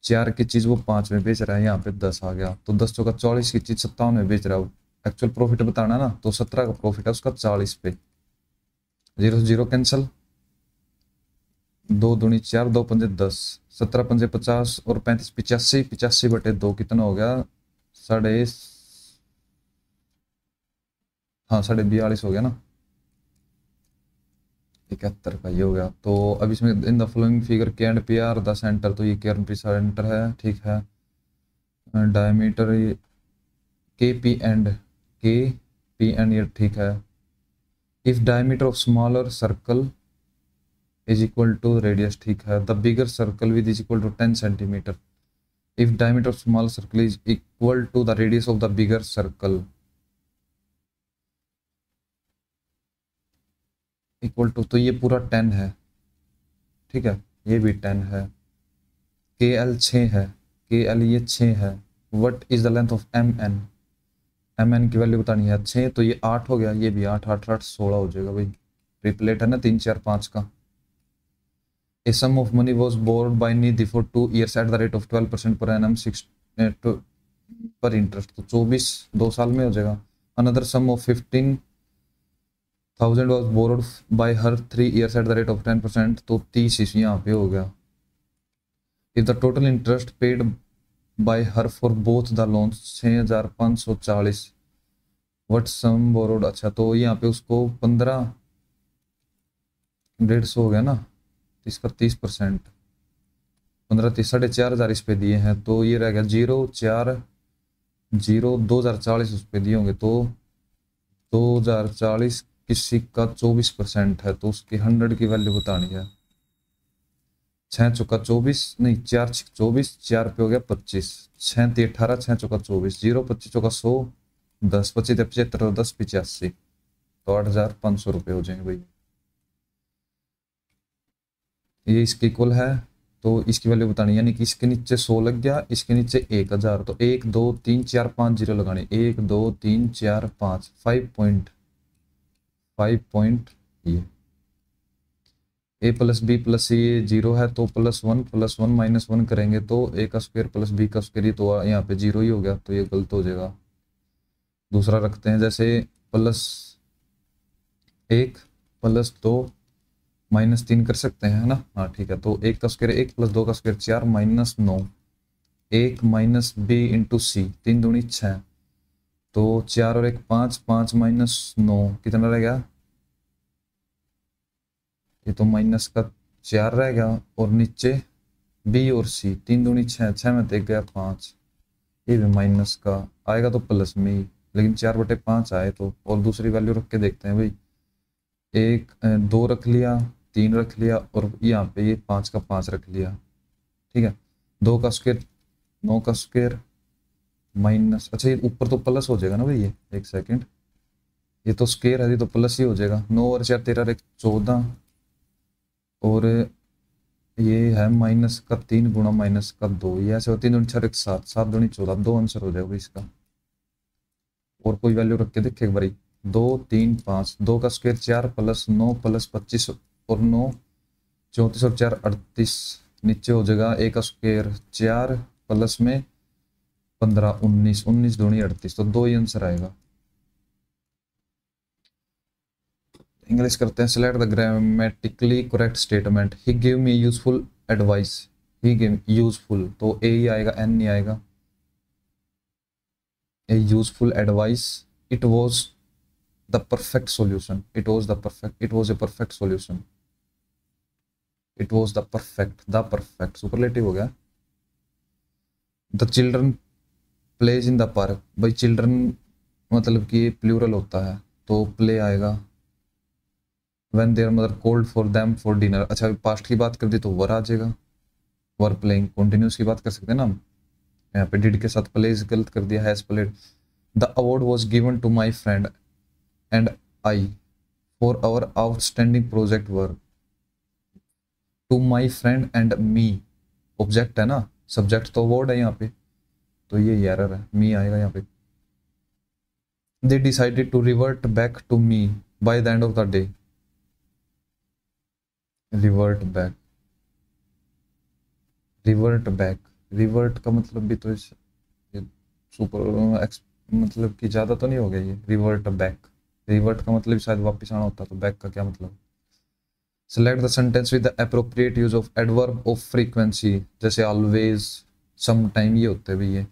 4 की चीज वो 5 में बेच रहा है। यहाँ पे 10 आ गया, तो 10 चौका 44 की चीज 57 में बेच रहा है। एक्चुअल प्रॉफिट बताना ना, तो 17 का प्रॉफिट है उसका 40 पे। 0 0 कैंसिल, 2 दूनी 4, 2 पंजे 10, 17 पंजे 50 और 35 85, 85 बटे 2 कितना हो गया? साढ़े हाँ 42.5 हो गया ना। 71 का ये हो गया। तो अब इसमें इन द फॉलोइंग फिगर के and P R the centre, तो ये के एंड पी सेंटर है। ठीक है, डायमीटर के पी एंड ये ठीक है। If diameter of smaller circle is equal to radius, ठीक है, the bigger circle with is equal to 10 centimetre. If diameter of small circle is equal to the radius of the bigger circle equal to, तो ये पूरा 10 है। ठीक है, ये भी 10 है। के एल 6 है, के एल ये 6 है। What is the length of M N, M N की वैल्यू बतानी है। 6 तो ये 8 हो गया, ये भी 8 8 8 16 हो जाएगा भाई। ट्रिपलेट है ना 3 4 5 का। A sum of money was borrowed by Nidhi for 2 years at the rate of 12% per annum, 6 पर इंटरेस्ट, तो 24 2 साल में हो जाएगा। Another sum of 15,000 was borrowed by her 3 years at the rate of 10%, तो 30 इस यहाँ पे हो गया। If the total interest paid by her for both the loans 6,540, what sum borrowed, अच्छा तो यहाँ पे उसको 15,150 हो गया ना, इसका 30%, 15 30 4,500 इस पे दिए हैं, तो ये रह गया 0 4 0 2040 उस पे दिए होंगे। तो 2040 किसी का 24% है, तो उसकी 100 की वैल्यू बतानी है। 6 चौका 24 नहीं, 4 6 24, 4 पे हो गया 25, 6 3 18, 6 चौका 24, 0 25 चौका 100, 10 25 75, 10 85, तो 8,500 रुपये हो जाएंगे भाई। ये इसके इक्वल है, तो इसकी वैल्यू बतानी, यानी कि इसके नीचे 100 लग गया, इसके नीचे 1,000, तो 1 2 3 4 5 जीरो लगाने, 1 2 3 4 5 5 पॉइंट ये ए प्लस बी प्लस सी 0 है, तो +1 माइनस 1 करेंगे तो ए का स्क्वायर प्लस बी का स्क्वायर, तो यहाँ पे 0 ही हो गया, तो ये गलत हो जाएगा। दूसरा रखते हैं, जैसे +1 +2 -3 कर सकते हैं, है ना। हाँ ठीक है, तो 1 का स्क्वायर 1 + 2 का स्क्वायर 4 -9, 1 माइनस बी इंटू सी, 3 दूनी 6, तो 4 और 1 5, 5 -9 कितना रह गया? ये तो माइनस का 4 रह गया, और नीचे बी और सी, 3 दूनी 6, 6 में देख गया 5, ये भी माइनस का आएगा तो प्लस में ही, लेकिन 4/5 आए तो। और दूसरी वैल्यू रख के देखते हैं भाई, 1 2 रख लिया, 3 रख लिया और यहाँ पे ये 5 का 5 रख लिया, ठीक है। 2 का स्क्वायर 9 का स्क्वायर माइनस, अच्छा ये ऊपर तो प्लस हो जाएगा ना भाई, ये एक सेकंड, ये तो स्क्वायर है, ये तो प्लस ही हो जाएगा। 9 और 4 13 एक 14, और ये है माइनस का 3 गुणा माइनस का 2, ये ऐसे होती है। 3 4 एक 7, 7 दूनी 14, 2 आंसर हो जाएगा इसका। और कोई वैल्यू रख के देखे एक बारी। 2 3 5, 2 का स्क्वायर 4 प्लस 9 प्लस 25 और 9 34 और 4 38, नीचे हो जाएगा। ए का स्क्वायर 4 प्लस में 15 19, 19 दूनी 38, तो 2 ही आंसर आएगा। इंग्लिश करते हैं। Select the grammatically correct statement. He give me useful advice. He give useful, तो ए ही आएगा, एन नहीं आएगा। A useful advice. It was the perfect solution. It was the perfect, it was a perfect solution. It was the perfect superlative हो गया। The children plays in the park. भाई children मतलब कि plural होता है, तो प्ले आएगा। When their mother called for them for dinner, अच्छा पास्ट की बात कर दी तो वर आ जाएगा, वर प्लेइंग। कंटिन्यूस की बात कर सकते हैं ना हम, यहाँ पे डिड के साथ प्लेज गलत कर दिया, has played. The award was given to my friend and I for our outstanding project work. To my friend and me, object है ना, सब्जेक्ट तो अवार्ड है यहाँ पे, तो ये एरर है, मी आएगा यहाँ पे। They decided to revert back to me by the end of the day. Revert back, revert back, revert का मतलब भी तो इस सुपर मतलब कि ज़्यादा तो नहीं हो गया ये। रिवर्ट बैक, रिवर्ट का मतलब शायद वापस आना होता, तो बैक का क्या मतलब। Select the sentence with the appropriate use of adverb of frequency, जैसे ऑलवेज, सम टाइम, ये होते हैं भी ये।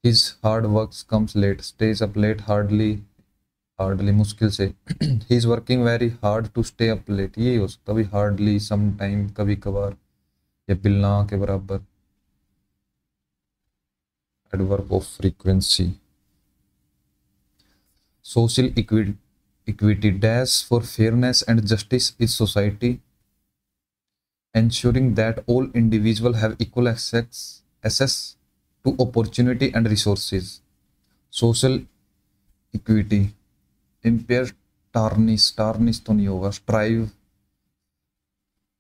His hard work comes late, stays up late, hardly, hardly मुश्किल से। He is working very hard to stay up late, ये हो सकता है हार्डली, सम टाइम, कभी कभार, या बिल्ला के बराबर। Adverb of frequency. Social equity dash for fairness and justice is society ensuring that all individuals have equal access to opportunity and resources. Social equity impair tarnish, tarnish तो नहीं होगा, strive,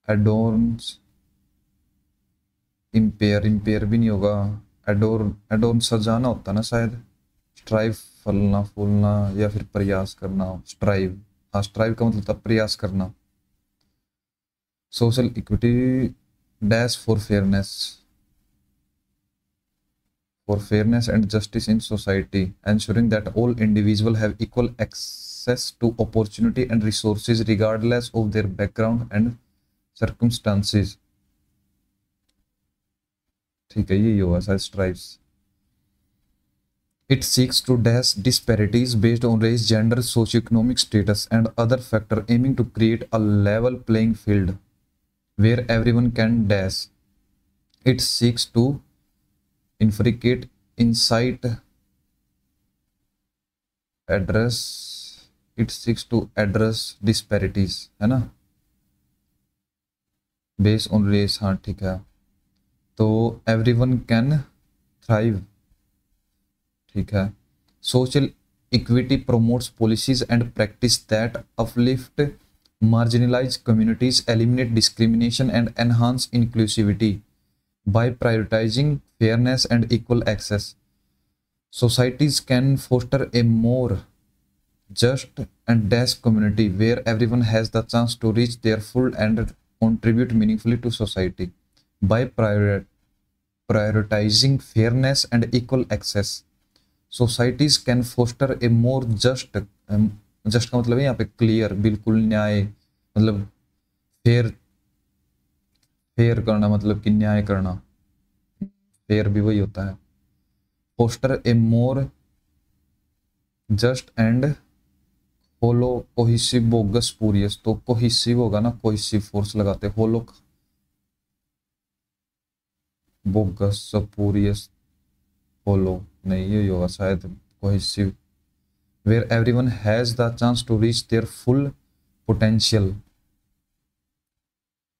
adorns, impair, impair भी नहीं होगा, adorn सजाना होता ना शायद, strive फलना फूलना या फिर प्रयास करना, strive, हाँ strive का मतलब था प्रयास करना। Social equity dash for fairness and justice in society, ensuring that all individuals have equal access to opportunity and resources regardless of their background and circumstances। ठीक है, ये होगा शायद strives। It seeks to dash disparities based on race, gender, socioeconomic status and other factors, aiming to create a level playing field where everyone can dash. It seeks to infiltrate, incite, address, it seeks to address disparities, है ना, based on race, हाँ ठीक है, तो everyone can thrive, ठीक है। Social equity promotes policies and practice that uplift marginalized communities, eliminate discrimination and enhance inclusivity by prioritizing fairness and equal access. Societies can foster a more just and just community where everyone has the chance to reach their full and contribute meaningfully to society. By prioritizing fairness and equal access, societies can foster a more just, just का मतलब है यहाँ पे clear, बिल्कुल न्याय, मतलब fair, fair करना मतलब कि न्याय करना, फेयर भी वही होता है। Foster a more just and whole cohesive bogus spurious, तो कोहिसिव होगा ना, कोहिसिव फोर्स लगाते, होलो बोगस पूरियस, होलो नहीं, ये होगा शायद cohesive. Where everyone has the chance to reach their full potential,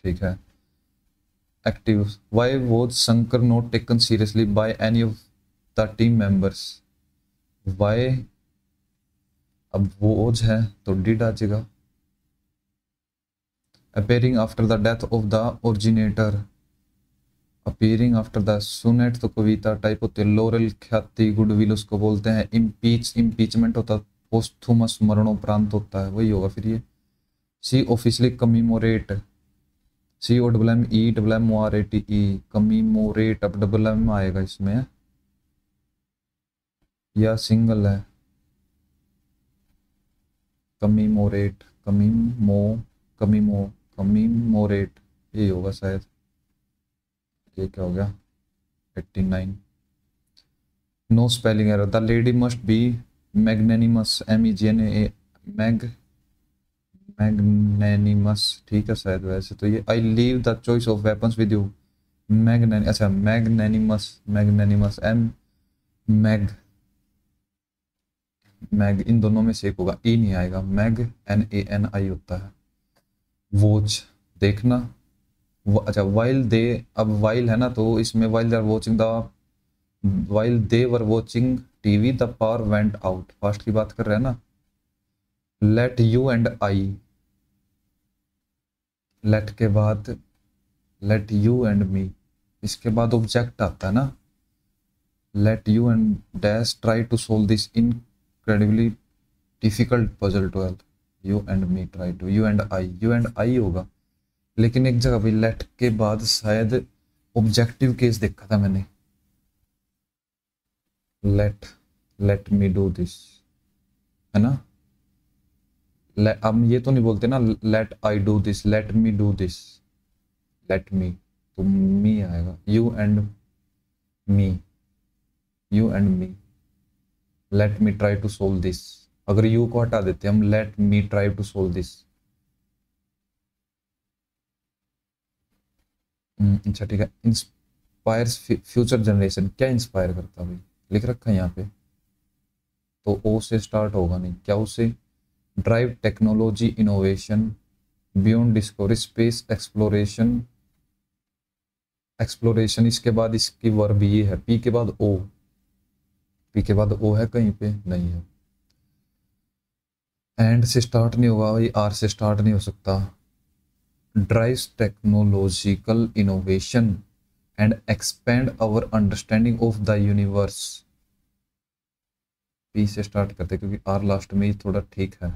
ठीक है। Active, why was Shankar not taken seriously by any of the team members. Why, अब वॉज है तो डिड आ जाएगा। appearing after the death of the originator, appearing after the sonnet तो कविता type होती है। Laurel ख्याति, गुडविल उसको बोलते हैं। इम्पीच, इम्पीचमेंट होता है, पोस्थुमस मरणोपरांत होता है, वही होगा फिर ये। See officially commemorate, C O double M E double M O R A T E, commemorate, अब डबल एम आएगा इसमें या सिंगल है। कमीमोरेट, कमीमोरेट ये होगा शायद। ये क्या हो गया 89। No spelling error, the lady must be magnanimous, MEGNA, magnanimous, ठीक है शायद। वैसे तो ये I leave the choice of weapons with you, अच्छा मैग्नेनिमस मैग इन दोनों में से एक होगा, ई नहीं आएगा। NANI होता है। वॉच देखना, अच्छा वाइल दे, अब वाइल है ना तो इसमें while they were watching TV the power went out, fast की बात कर रहे हैं ना। Let you and I, let के बाद लेट यू एंड मी, इसके बाद ऑब्जेक्ट आता है ना। Let you and dash try to solve this incredibly difficult puzzle 12, you and me try to, you and I होगा। लेकिन एक जगह भी लेट के बाद शायद ऑब्जेक्टिव केस देखा था मैंने। लेट मी डू दिस, है ना। अब ये तो नहीं बोलते ना let I do this, let me do this, let me तो मी आएगा। You and me, let me try to solve this, अगर यू को हटा देते हम, let me try to solve this. अच्छा ठीक है। इंस्पायर्स फ्यूचर जनरेशन, क्या इंस्पायर करता भाई, लिख रखा है यहाँ पे तो ओ से स्टार्ट होगा नहीं, क्या उसे। Drive technology innovation beyond discovery space exploration, इसके बाद इसकी वर्ब ये है, पी के बाद ओ, है कहीं पे नहीं है। एंड से स्टार्ट नहीं होगा भाई, आर से स्टार्ट नहीं हो सकता। Drives technological innovation and expand our understanding of the universe, P से स्टार्ट करते क्योंकि आर लास्ट में ही थोड़ा ठीक है।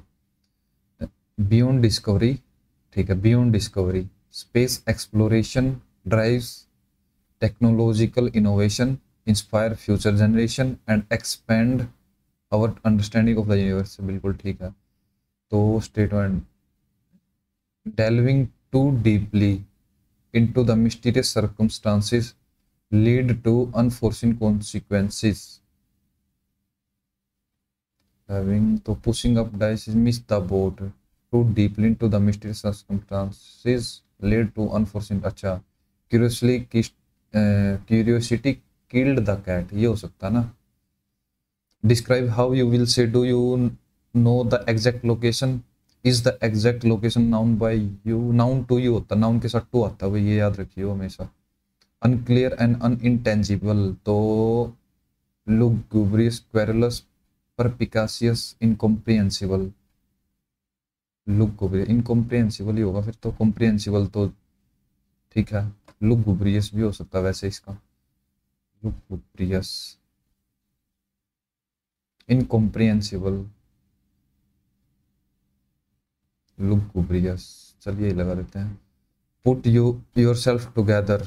बियॉन्ड डिस्कवरी, ठीक है, beyond discovery, space exploration, drives technological innovation, inspire future generation and expand our understanding of the universe, बिल्कुल ठीक है। तो statement, delving too deeply into the mysterious circumstances lead to unforeseen consequences, having तो pushing up dice miss the boat, too deeply into the mysterious circumstances lead to unforeseen, अच्छा curiosity killed the cat, ये हो सकता ना। describe how you will say, do you know the exact location, is the exact location known by you, noun to you होता, noun के साथ to आता है, ये याद रखिए हमेशा। unclear and unintelligible तो lugubrious, querulous, perspicacious, incomprehensible, lugubrious incomprehensible ही होगा फिर तो, comprehensible तो ठीक है, lugubrious भी हो सकता है वैसे इसका, lugubrious, incomprehensible, lugubrious, चलिए लगा देते हैं। put you yourself together,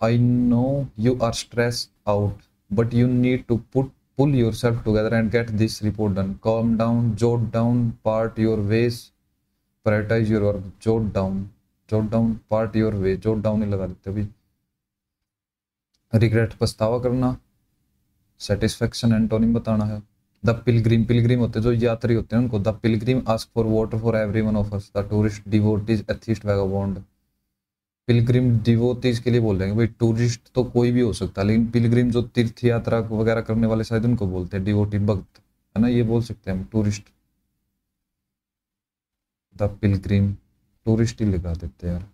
I know you are stressed out but you need to pull yourself together and get this report done, calm down, jot down, part your ways, prioritize your work, jot down, part your way, jot down ही लगा देते अभी। regret पछतावा करना, satisfaction antonym बताना है। The Pilgrim होते जो यात्री होते हैं उनको, the Pilgrim ask for water for everyone of us, the tourist devotees atheist vagabond, Pilgrim devotees के लिए बोल रहे हैं भाई, टूरिस्ट तो कोई भी हो सकता है लेकिन पिलग्रिम जो तीर्थ यात्रा वगैरह करने वाले शायद उनको बोलते हैं डिवोटी, भक्त, है ना, ये बोल सकते हैं हम टूरिस्ट। द पिलग्रिम, टूरिस्ट ही लगा देते यार।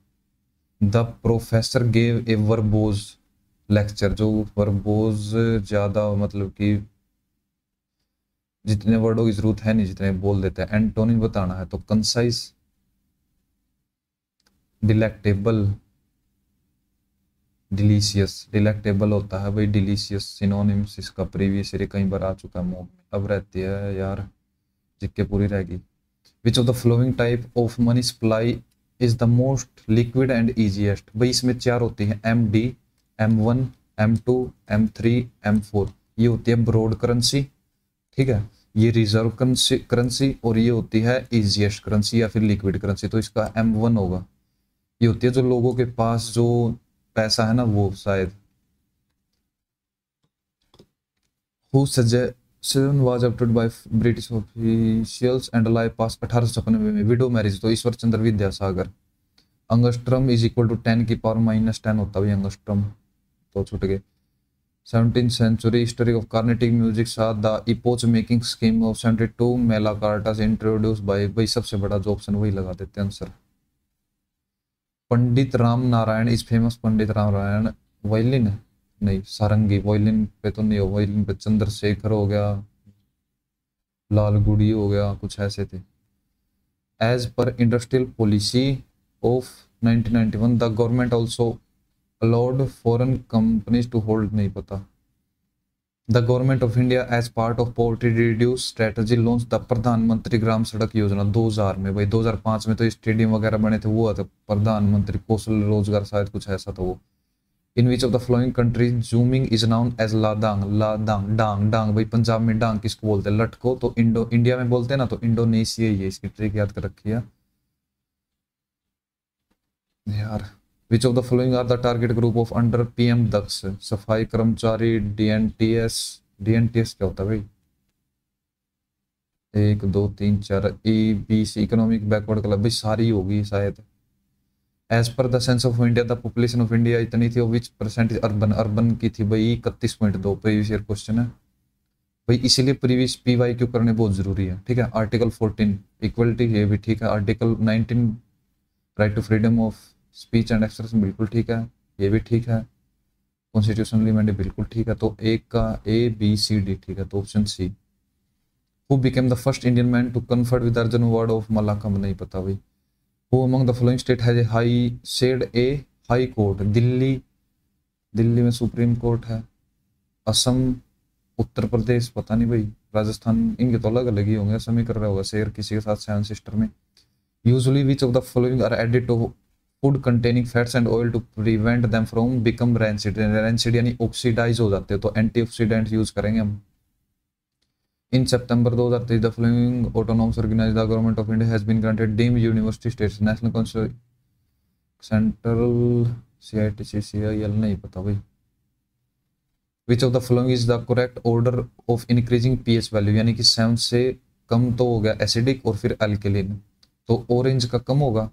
The professor gave a verbose lecture, जो वर्बोज ज्यादा मतलब कि जितने वर्डों की जरूरत है नहीं जितने बोल देते हैं। एंटोनिम बताना है तो कंसाइज, डिलेक्टेबल, डिलीशियस। डिलेक्टेबल होता है भाई डिलीशियस, सिनोनिम्स इसका प्रीवियस ईयर कई बार आ चुका है मुंह में, अब रहती है यार जिक्के पूरी रहेगी। विच of the flowing type of money supply is the most liquid and easiest. भाई इसमें चार होती है, M D, M1, M2, M3, M4। ये होती है ब्रॉड करेंसी, ठीक है, ये रिजर्व करेंसी और ये होती है इजीएस्ट करेंसी या फिर लिक्विड करेंसी। तो इसका M1 होगा। ये होती है जो लोगों के पास जो पैसा है ना वो शायद। Who suggestion was adopted by British officials and life pass 1896 में। विडो मैरिज तो Ishwar Chandra Vidyasagar. Angstrom is equal to 10 की पावर -10 होता है अंगस्ट्रम, तो छूट गए। 17th century history of Carnatic music saw the epoch making scheme of 72 मेला कार्टास इंट्रोड्यूस बाय, भाई सबसे बड़ा जो ऑप्शन वही लगा देते हैं answer. Pandit Ram Narayan is famous, Pandit Ram Narayan violin नहीं सारंगी, वायलिन पे तो नहीं हो, वायलिन पे चंद्रशेखर हो गया, लालगुड़ी हो गया, कुछ ऐसे थे। As per industrial policy of 1991 the government also allowed foreign companies to hold, नहीं पता। The government of India as part of poverty reduce strategy launch the Pradhan Mantri Gram सड़क योजना 2000 में। भाई 2005 में तो स्टेडियम वगैरह बने थे, वो था प्रधानमंत्री कौशल रोजगार शायद कुछ ऐसा था वो। In which of the following countries jhuming is known as ladang, ladang dang dang, भाई पंजाब में डांग किसको बोलते हैं, लट को, तो इंडिया में बोलते हैं ना, तो इंडोनेशिया ही है, इसकी ट्रिक याद कर रखी है यार। Which of the following are the target group of under PM Daksh, सफाई कर्मचारी, DNTS। DNTS क्या होता है भाई, 1 2 3 4, EBC इकोनॉमिक बैकवर्ड क्लब, भाई सारी होगी शायद। As per the census of India the population of India इतनी थी, विच परसेंटेज अर्बन, अर्बन की थी भाई 31.2, प्रीवियस ईयर क्वेश्चन है भाई, इसीलिए प्रीवियस PYQ करने बहुत जरूरी है, ठीक है। आर्टिकल 14 इक्वलिटी, ये भी ठीक है। Article 19 right to freedom of speech and expression, बिल्कुल ठीक है, ये भी ठीक है। कॉन्स्टिट्यूशनल अमेंडमेंट बिल्कुल ठीक है, तो एक का ABCD ठीक है, तो option C। Who became the first Indian man to conferred with Arjun award of मलाकम, नहीं पता भाई। Who among the following state has high said a high court, Delhi, Delhi में सुप्रीम कोर्ट है। असम, उत्तर प्रदेश पता नहीं भाई, राजस्थान, इनके तो अलग अलग ही होंगे, असम ही कर रहा होगा शेयर किसी के साथ, सेवन सिस्टर में। Usually which of the following are added to food containing fats and oil to prevent them from become rancid, rancid यानी ऑक्सीडाइज हो जाते हैं, तो एंटीऑक्सीडेंट यूज करेंगे हम। In September 2023 the following autonomous organise the government of India has been granted deemed university status, national central CITCCIL, नहीं पता भाई। Which of the following is the correct order of increasing pH value, यानी कि 7 से कम तो हो गया acidic और फिर एल्केलिन, तो ऑरेंज का कम होगा,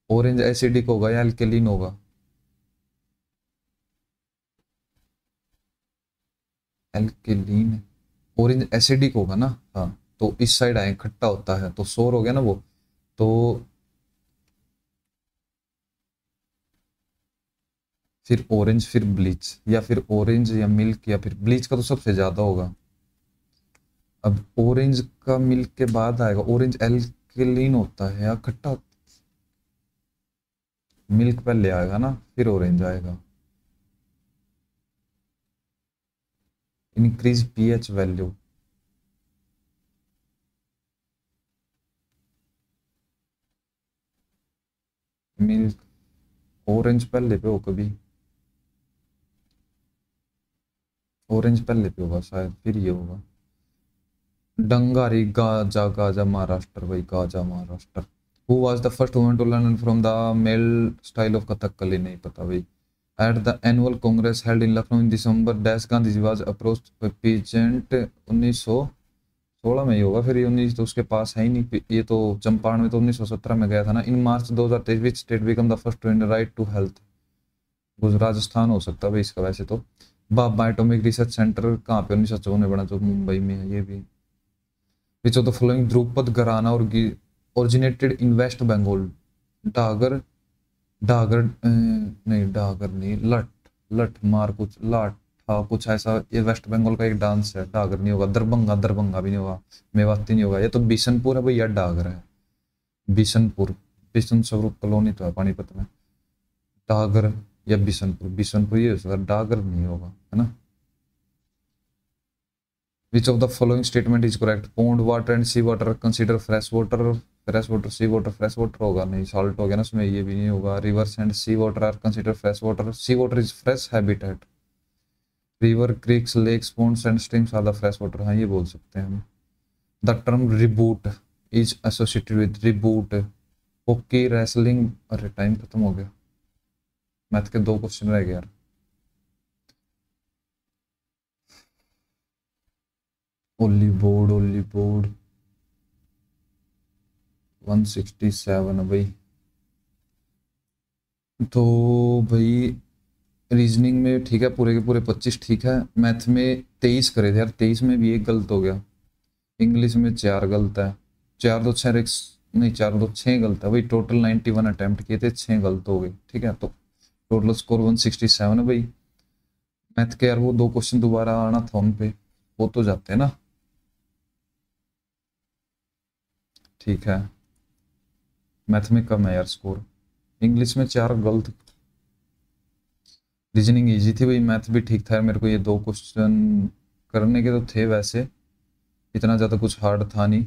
ऑरेंज एसिडिक होगा या एल्केलिन होगा, एल्केलिन, ऑरेंज एसिडिक होगा ना, हाँ, तो इस साइड आए खट्टा होता है, तो सोर हो गया ना वो, तो फिर ऑरेंज, फिर ब्लीच, या फिर ऑरेंज या मिल्क, या फिर ब्लीच का तो सबसे ज्यादा होगा। अब ऑरेंज का मिल्क के बाद आएगा, ऑरेंज एल्केलिन होता है या खट्टा, मिल्क पहले आएगा ना फिर ऑरेंज आएगा। Increase pH value, milk, orange पहले पे हो, कभी ऑरेंज पहले पे होगा शायद, फिर ये होगा। डंगारी, गाजा, गाजा महाराष्ट्र भाई, गाजा Maharashtra. Who was the first woman to learn from the male style of Kathakali, नहीं पता भाई। At the annual Congress held in Lucknow in December dash Gandhi ji was approached by president, 1916 में ही होगा, फिर ये 19 तो उसके पास है ही नहीं, ये तो चंपारण में तो 1917 में गया था ना। In March 2023 which state become the first to in right to health, Rajasthan हो सकता है भाई इसका वैसे तो। बाबा एटॉमिक रिसर्च सेंटर कहाँ पे 1954 में बना, जो मुंबई में है ये भी। Which of the following Dhrupad gharana are originated in West Bengal. Dagar, Dagar नहीं, डागर नहीं, लठ, लठ मार कुछ, लाठ था कुछ ऐसा, ये वेस्ट बंगाल का एक डांस है। डागर नहीं होगा, दरभंगा, दरभंगा भी नहीं होगा, मेवाती नहीं होगा, ये तो बिशनपुर है भाई, या डागर है। बिशनपुर, बिशन स्वरूप कॉलोनी तो है पानीपत में। डागर या बिशनपुर, बिशनपुर ये हो सकता है, डागर नहीं होगा, है ना। Which of the following statement is correct? Pond water and sea water consider fresh water. Fresh water, sea water fresh water होगा नहीं, सॉल्ट हो गया ना उसमें, ये भी नहीं होगा। Rivers and sea water are consider fresh water, sea water is fresh habitat. River, creeks, lakes, ponds and streams are the fresh water, हाँ ये बोल सकते हैं हम। The term reboot is associated with reboot, hockey, wrestling. अरे time खत्म हो गया, मैथ के 2 क्वेश्चन रह गए यार। ओली बोर्ड, ओली बोर्ड 167 है भाई। तो भाई रीजनिंग में ठीक है, पूरे के पूरे 25 ठीक है। मैथ में 23 करे थे यार, 23 में भी एक गलत हो गया। इंग्लिश में 4 गलत है, 4 2 6 नहीं, 4 2 6 गलत है भाई। टोटल 91 अटेम्प्ट किए थे, 6 गलत हो गए, ठीक है। तो टोटल स्कोर 167 है भाई। मैथ के यार वो 2 क्वेश्चन दोबारा आना था उन पे, वो तो जाते हैं ना, ठीक है। मैथ में कम है यार स्कोर, इंग्लिश में 4 गलत। रीजनिंग इजी थी भाई, मैथ भी ठीक था मेरे को, ये 2 क्वेश्चन करने के तो थे वैसे, इतना ज़्यादा कुछ हार्ड था नहीं।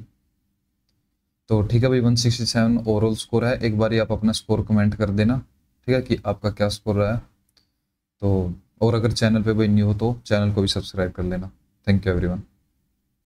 तो ठीक है भाई, 167 ओवरऑल स्कोर है। एक बार आप अपना स्कोर कमेंट कर देना, ठीक है, कि आपका क्या स्कोर रहा है। तो और अगर चैनल पे कोई न्यू हो तो चैनल को भी सब्सक्राइब कर लेना। Thank you everyone.